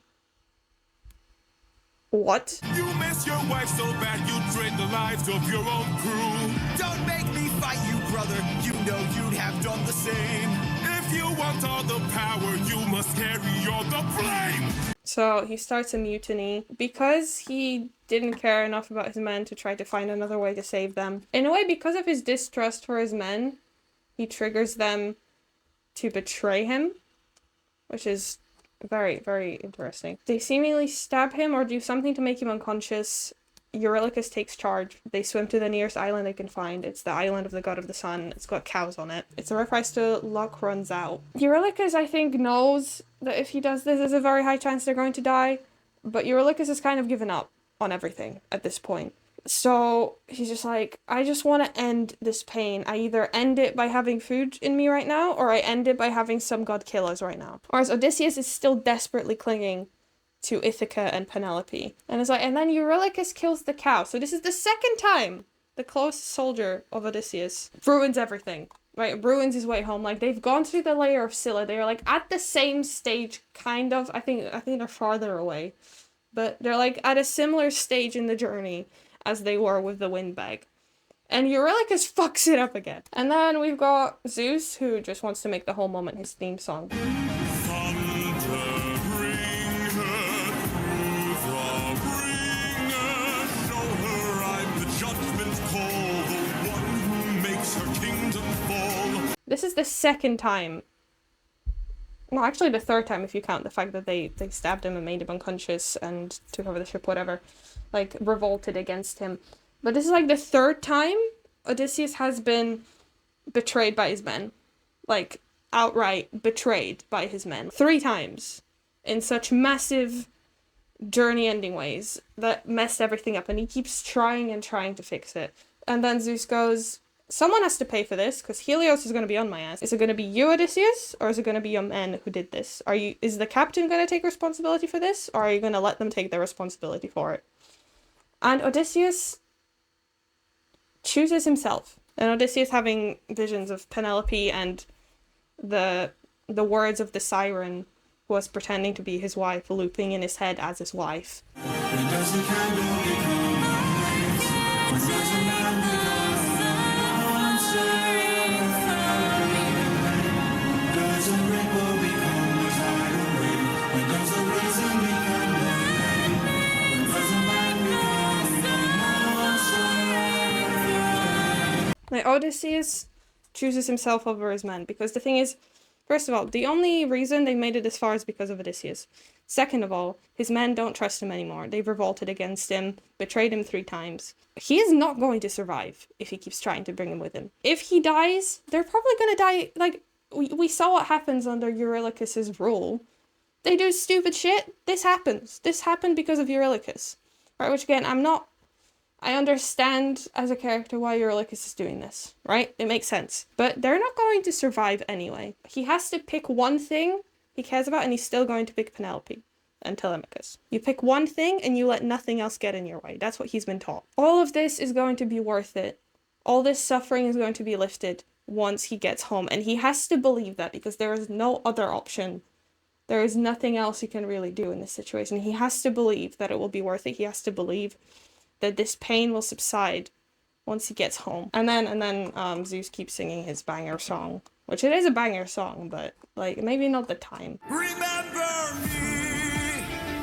what? You miss your wife so bad you trade the lives of your own crew. Don't make me fight you, brother. You know you'd have done the same. If you want all the power, you must carry all the blame. So he starts a mutiny because he didn't care enough about his men to try to find another way to save them. In a way, because of his distrust for his men, he triggers them to betray him, which is very, very interesting. They seemingly stab him or do something to make him unconscious. Eurylochus takes charge. They swim to the nearest island they can find. It's the island of the god of the sun. It's got cows on it. It's a reference to luck runs out. Eurylochus, I think, knows that if he does this, there's a very high chance they're going to die. But Eurylochus has kind of given up on everything at this point. So he's just like, I just want to end this pain. I either end it by having food in me right now, or I end it by having some god kill us right now. Whereas Odysseus is still desperately clinging to Ithaca and Penelope. And it's like, and then Eurylochus kills the cow. So this is the second time the closest soldier of Odysseus ruins everything. Right, ruins his way home. Like, they've gone through the layer of Scylla. They are like at the same stage, kind of. I think they're farther away. But they're like at a similar stage in the journey as they were with the windbag. And Eurylochus fucks it up again. And then we've got Zeus, who just wants to make the whole moment his theme song. makes her kingdom fall. This is the second time. No, actually the third time if you count the fact that they stabbed him and made him unconscious and took over the ship, whatever. Like, revolted against him. But this is like the third time Odysseus has been betrayed by his men. Like, outright betrayed by his men. 3 times. In such massive journey-ending ways that messed everything up. And he keeps trying and trying to fix it. And then Zeus goes, someone has to pay for this, because Helios is going to be on my ass. Is it going to be you, Odysseus, or is it going to be your men who did this? Is the captain going to take responsibility for this, or are you going to let them take their responsibility for it? And Odysseus chooses himself. And Odysseus having visions of Penelope and the words of the siren who was pretending to be his wife, looping in his head as his wife. When does the candle become light? When does a man become uncertain? Does a ripple become a tidal wave? When does the reason become light? When does a man become uncertain? Like, Odysseus chooses himself over his men, because the thing is, first of all, the only reason they made it this far is because of Odysseus. Second of all, his men don't trust him anymore. They've revolted against him, betrayed him 3 times. He is not going to survive if he keeps trying to bring him with him. If he dies, they're probably going to die. Like, we saw what happens under Eurylochus's rule. They do stupid shit. This happens. This happened because of Eurylochus. Right, which again, I understand as a character why Eurylochus is doing this, right? It makes sense. But they're not going to survive anyway. He has to pick one thing he cares about, and he's still going to pick Penelope and Telemachus. You pick one thing and you let nothing else get in your way. That's what he's been taught. All of this is going to be worth it. All this suffering is going to be lifted once he gets home. And he has to believe that, because there is no other option. There is nothing else he can really do in this situation. He has to believe that it will be worth it. He has to believe that this pain will subside once he gets home. And then Zeus keeps singing his banger song, which it is a banger song, but like maybe not the time. Remember me,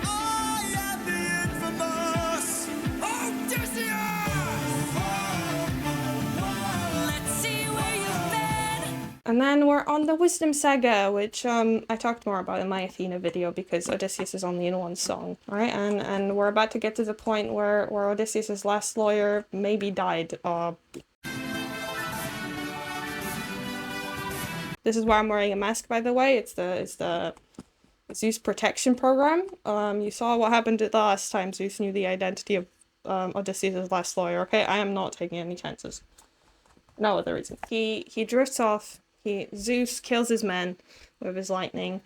I am the infamous Odysseus! Let's see where you've been. And then we're on the Wisdom Saga, which I talked more about in my Athena video, because Odysseus is only in one song, right? And we're about to get to the point where Odysseus' last lawyer maybe died. This is why I'm wearing a mask, by the way. It's the Zeus protection program. You saw what happened the last time Zeus knew the identity of Odysseus' last lawyer, okay? I am not taking any chances. No other reason. He drifts off. Zeus kills his men with his lightning,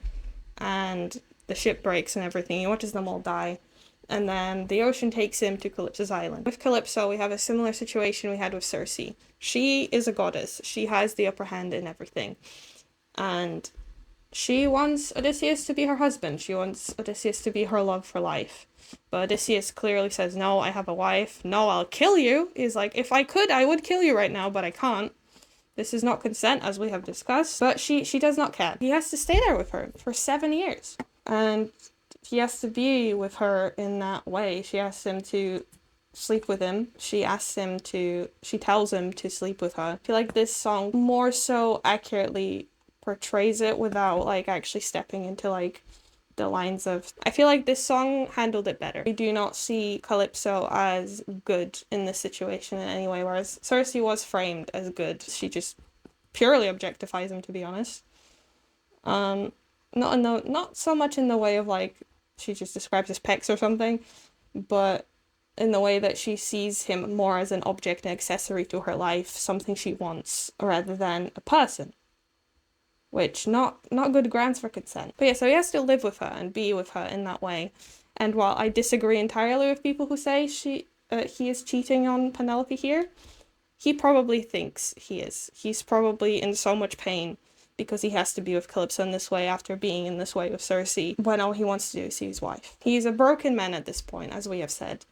and the ship breaks and everything. He watches them all die. And then the ocean takes him to Calypso's island. With Calypso, we have a similar situation we had with Circe. She is a goddess. She has the upper hand in everything. And she wants Odysseus to be her husband. She wants Odysseus to be her love for life. But Odysseus clearly says, no, I have a wife. No, I'll kill you. He's like, if I could, I would kill you right now, but I can't. This is not consent, as we have discussed. But she does not care. He has to stay there with her for 7 years. And he has to be with her in that way. She asks him to sleep with him. She tells him to sleep with her. I feel like this song more so accurately portrays it without like actually stepping into like the lines of... I feel like this song handled it better. We do not see Calypso as good in this situation in any way, whereas Circe was framed as good. She just purely objectifies him, to be honest. Not so much in the way of like she just describes his pecs or something, but in the way that she sees him more as an object, an accessory to her life, something she wants, rather than a person. Which, not good grounds for consent. But yeah, so he has to live with her and be with her in that way. And while I disagree entirely with people who say he is cheating on Penelope here, he probably thinks he is. He's probably in so much pain because he has to be with Calypso in this way after being in this way with Circe, when all he wants to do is see his wife. He's a broken man at this point, as we have said.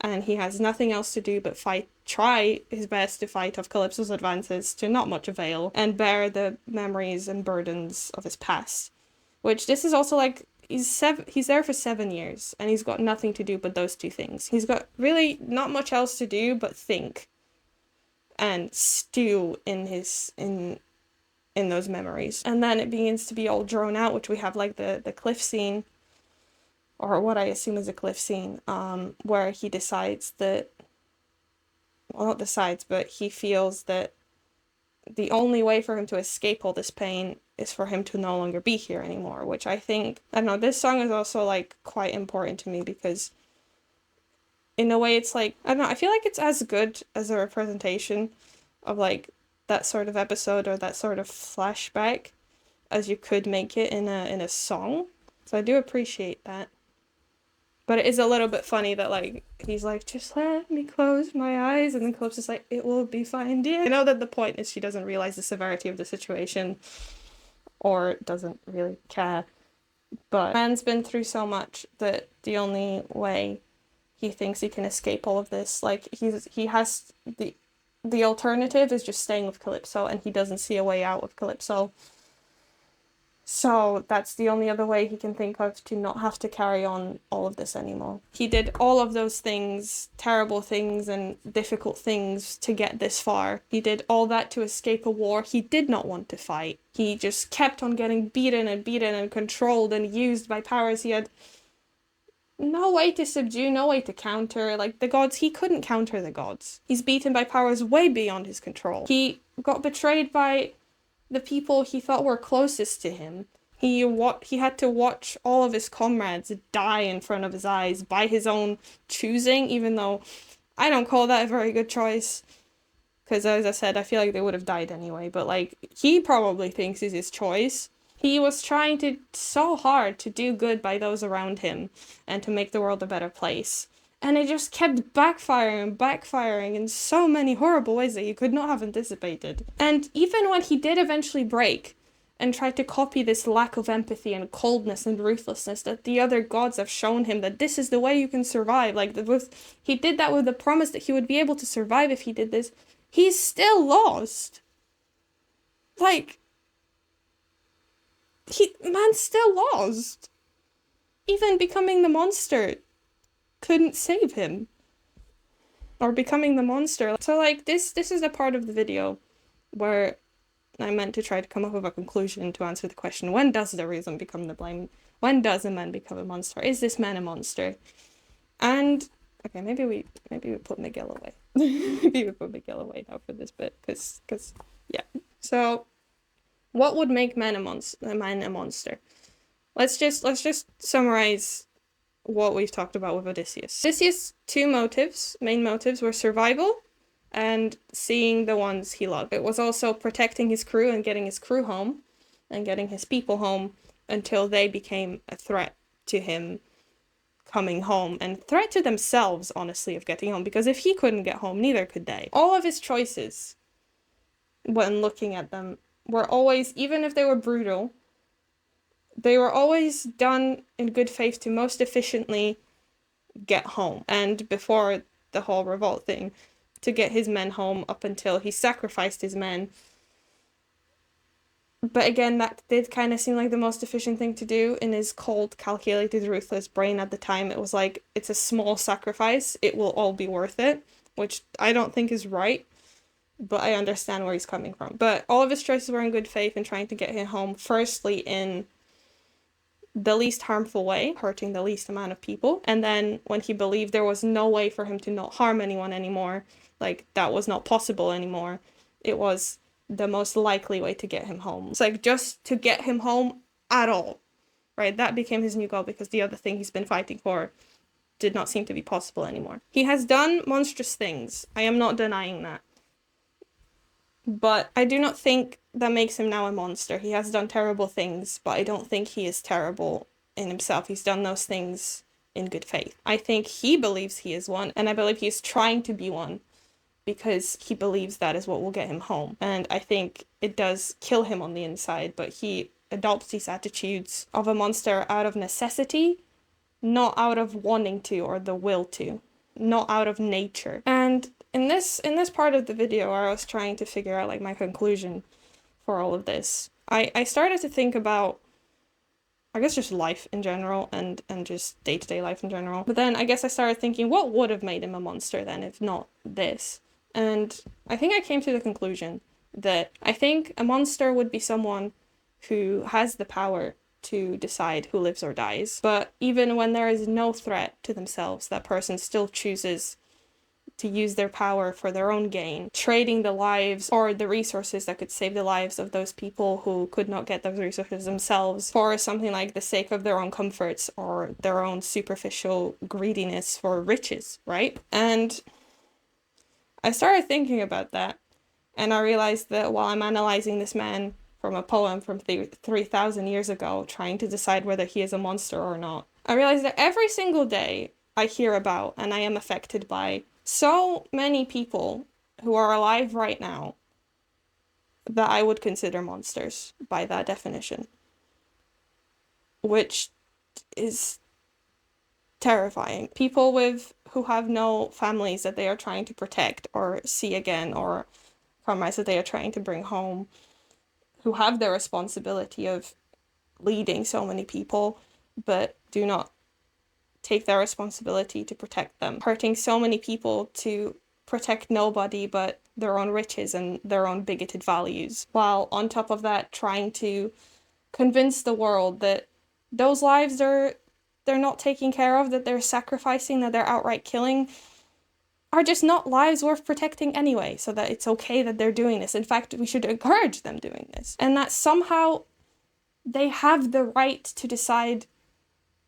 And he has nothing else to do but try his best to fight off Calypso's advances to not much avail, and bear the memories and burdens of his past. Which, this is also like, he's there for 7 years, and he's got nothing to do but those 2 things. He's got really not much else to do but think. and stew in those memories. And then it begins to be all drawn out, which we have like the cliff scene, or what I assume is a cliff scene, where he decides that, well, not decides, but he feels that the only way for him to escape all this pain is for him to no longer be here anymore, which I think, I don't know, this song is also like quite important to me because in a way it's like, I don't know, I feel like it's as good as a representation of like that sort of episode or that sort of flashback as you could make it in a song. So I do appreciate that. But it is a little bit funny that, like, he's like, just let me close my eyes, and then Calypso's is like, it will be fine, dear. I know that the point is she doesn't realize the severity of the situation, or doesn't really care, but man's been through so much that the only way he thinks he can escape all of this, like, he has, the alternative is just staying with Calypso, and he doesn't see a way out with Calypso. So that's the only other way he can think of to not have to carry on all of this anymore. He did all of those things, terrible things and difficult things to get this far. He did all that to escape a war he did not want to fight. He just kept on getting beaten and controlled and used by powers he had no way to subdue, no way to counter. Like, the gods, he couldn't counter the gods. He's beaten by powers way beyond his control. He got betrayed by the people he thought were closest to him. He had to watch all of his comrades die in front of his eyes by his own choosing, even though I don't call that a very good choice. Because, as I said, I feel like they would have died anyway. But, like, he probably thinks it's his choice. He was trying so hard to do good by those around him and to make the world a better place. And it just kept backfiring in so many horrible ways that you could not have anticipated. And even when he did eventually break and try to copy this lack of empathy and coldness and ruthlessness that the other gods have shown him, that this is the way you can survive, like, he did that with the promise that he would be able to survive if he did this, he's still lost. Like, man's still lost. Even becoming the monster couldn't save him. Or becoming the monster. So, like, this is a part of the video where I meant to try to come up with a conclusion to answer the question, when does the reason become the blame? When does a man become a monster? Is this man a monster? And, okay, maybe we put Miguel away. Maybe we put Miguel away now for this bit, because, yeah. So, what would make man a monster? Let's just summarize what we've talked about with Odysseus. Odysseus' two main motives were survival and seeing the ones he loved. It was also protecting his crew and getting his crew home and getting his people home until they became a threat to him coming home, and threat to themselves, honestly, of getting home, because if he couldn't get home, neither could they. All of his choices, when looking at them, were always, even if they were brutal, they were always done in good faith to most efficiently get home. And before the whole revolt thing, to get his men home up until he sacrificed his men. But again, that did kind of seem like the most efficient thing to do in his cold, calculated, ruthless brain at the time. It was like, it's a small sacrifice, it will all be worth it, which I don't think is right, but I understand where he's coming from. But all of his choices were in good faith in trying to get him home, firstly in the least harmful way, hurting the least amount of people. And then when he believed there was no way for him to not harm anyone anymore, like, that was not possible anymore, it was the most likely way to get him home. It's like, just to get him home at all, right? That became his new goal, because the other thing he's been fighting for did not seem to be possible anymore. He has done monstrous things. I am not denying that. But I do not think that makes him now a monster. He has done terrible things, but I don't think he is terrible in himself. He's done those things in good faith. I think he believes he is one, and I believe he's trying to be one because he believes that is what will get him home. And I think it does kill him on the inside, but he adopts these attitudes of a monster out of necessity, not out of wanting to or the will to, not out of nature. And in this part of the video where I was trying to figure out, like, my conclusion for all of this, I started to think about, I guess, just life in general and just day-to-day life in general. But then I guess I started thinking, what would have made him a monster then if not this? And I think I came to the conclusion that I think a monster would be someone who has the power to decide who lives or dies. But even when there is no threat to themselves, that person still chooses to use their power for their own gain, trading the lives or the resources that could save the lives of those people who could not get those resources themselves for something like the sake of their own comforts or their own superficial greediness for riches, right? And I started thinking about that, and I realized that while I'm analyzing this man from a poem from 3,000 years ago, trying to decide whether he is a monster or not, I realized that every single day I hear about and I am affected by so many people who are alive right now that I would consider monsters by that definition, which is terrifying. People who have no families that they are trying to protect or see again, or comrades that they are trying to bring home, who have the responsibility of leading so many people, but do not take their responsibility to protect them, hurting so many people to protect nobody but their own riches and their own bigoted values, while on top of that trying to convince the world that those lives they're not taking care of, that they're sacrificing, that they're outright killing, are just not lives worth protecting anyway, so that it's okay that they're doing this. In fact, we should encourage them doing this. And that somehow they have the right to decide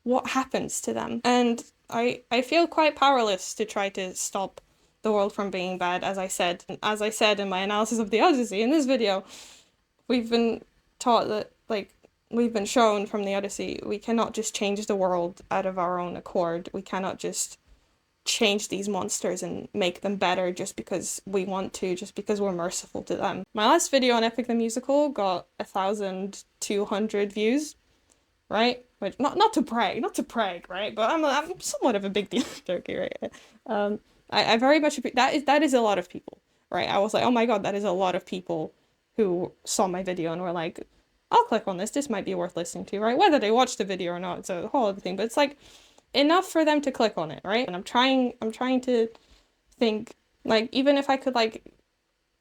what happens to them. And I feel quite powerless to try to stop the world from being bad, as I said. As I said in my analysis of the Odyssey in this video, we've been taught that, like, we've been shown from the Odyssey, we cannot just change the world out of our own accord. We cannot just change these monsters and make them better just because we want to, just because we're merciful to them. My last video on Epic the Musical got 1,200 views, right? Which, not to brag, right? But I'm somewhat of a big deal joker, right? I very much that is a lot of people, right? I was like, oh my god, that is a lot of people who saw my video and were like, I'll click on this. This might be worth listening to, right? Whether they watched the video or not, it's a whole other thing. But it's like enough for them to click on it, right? And I'm trying to think, like, even if I could like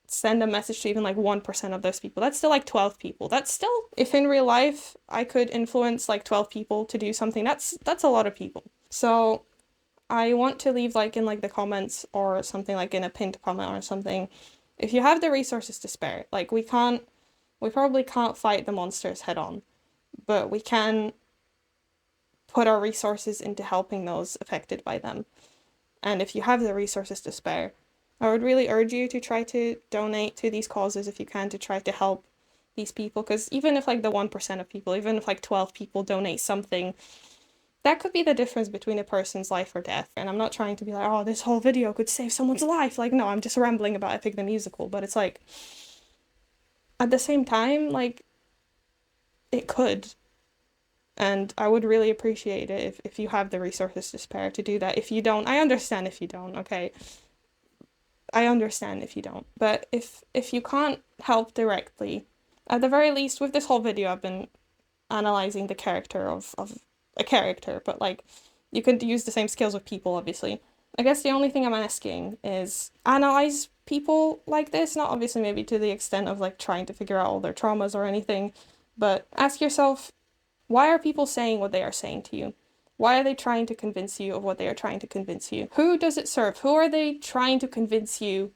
send a message to even like 1% of those people, that's still like 12 people. That's still, if in real life I could influence like 12 people to do something, that's a lot of people. So I want to leave like in like the comments or something, like in a pinned comment or something, if you have the resources to spare. Like, we probably can't fight the monsters head on, but we can put our resources into helping those affected by them. And if you have the resources to spare, I would really urge you to try to donate to these causes if you can, to try to help these people. Because even if like the 1% of people, even if like 12 people donate something, that could be the difference between a person's life or death. And I'm not trying to be like, oh, this whole video could save someone's life. Like, no, I'm just rambling about Epic the Musical. But it's like, at the same time, like, it could. And I would really appreciate it if you have the resources to spare to do that. If you don't, I understand if you don't, okay? I understand if you don't. But if you can't help directly, at the very least, with this whole video, I've been analyzing the character of a character, but like, you could use the same skills with people, obviously. I guess the only thing I'm asking is analyze people like this, not obviously maybe to the extent of like trying to figure out all their traumas or anything, but ask yourself, why are people saying what they are saying to you? Why are they trying to convince you of what they are trying to convince you? Who does it serve? Who are they trying to convince you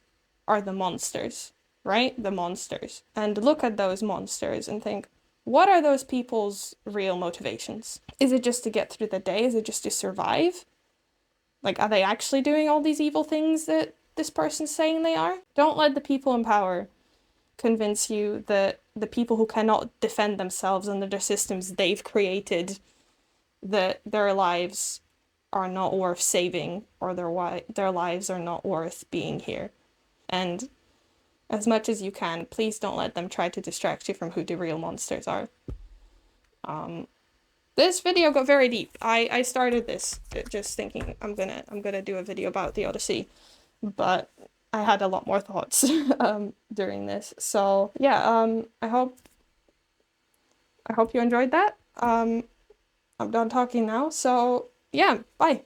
are the monsters, right? The monsters. And look at those monsters and think, what are those people's real motivations? Is it just to get through the day? Is it just to survive? Like, are they actually doing all these evil things that this person's saying they are? Don't let the people in power convince you that the people who cannot defend themselves under the systems they've created, that their lives are not worth saving, or their lives are not worth being here. And as much as you can, please don't let them try to distract you from who the real monsters are. This video got very deep. I started this just thinking I'm gonna do a video about the Odyssey, but I had a lot more thoughts during this. So yeah, I hope you enjoyed that. I'm done talking now. So yeah, bye.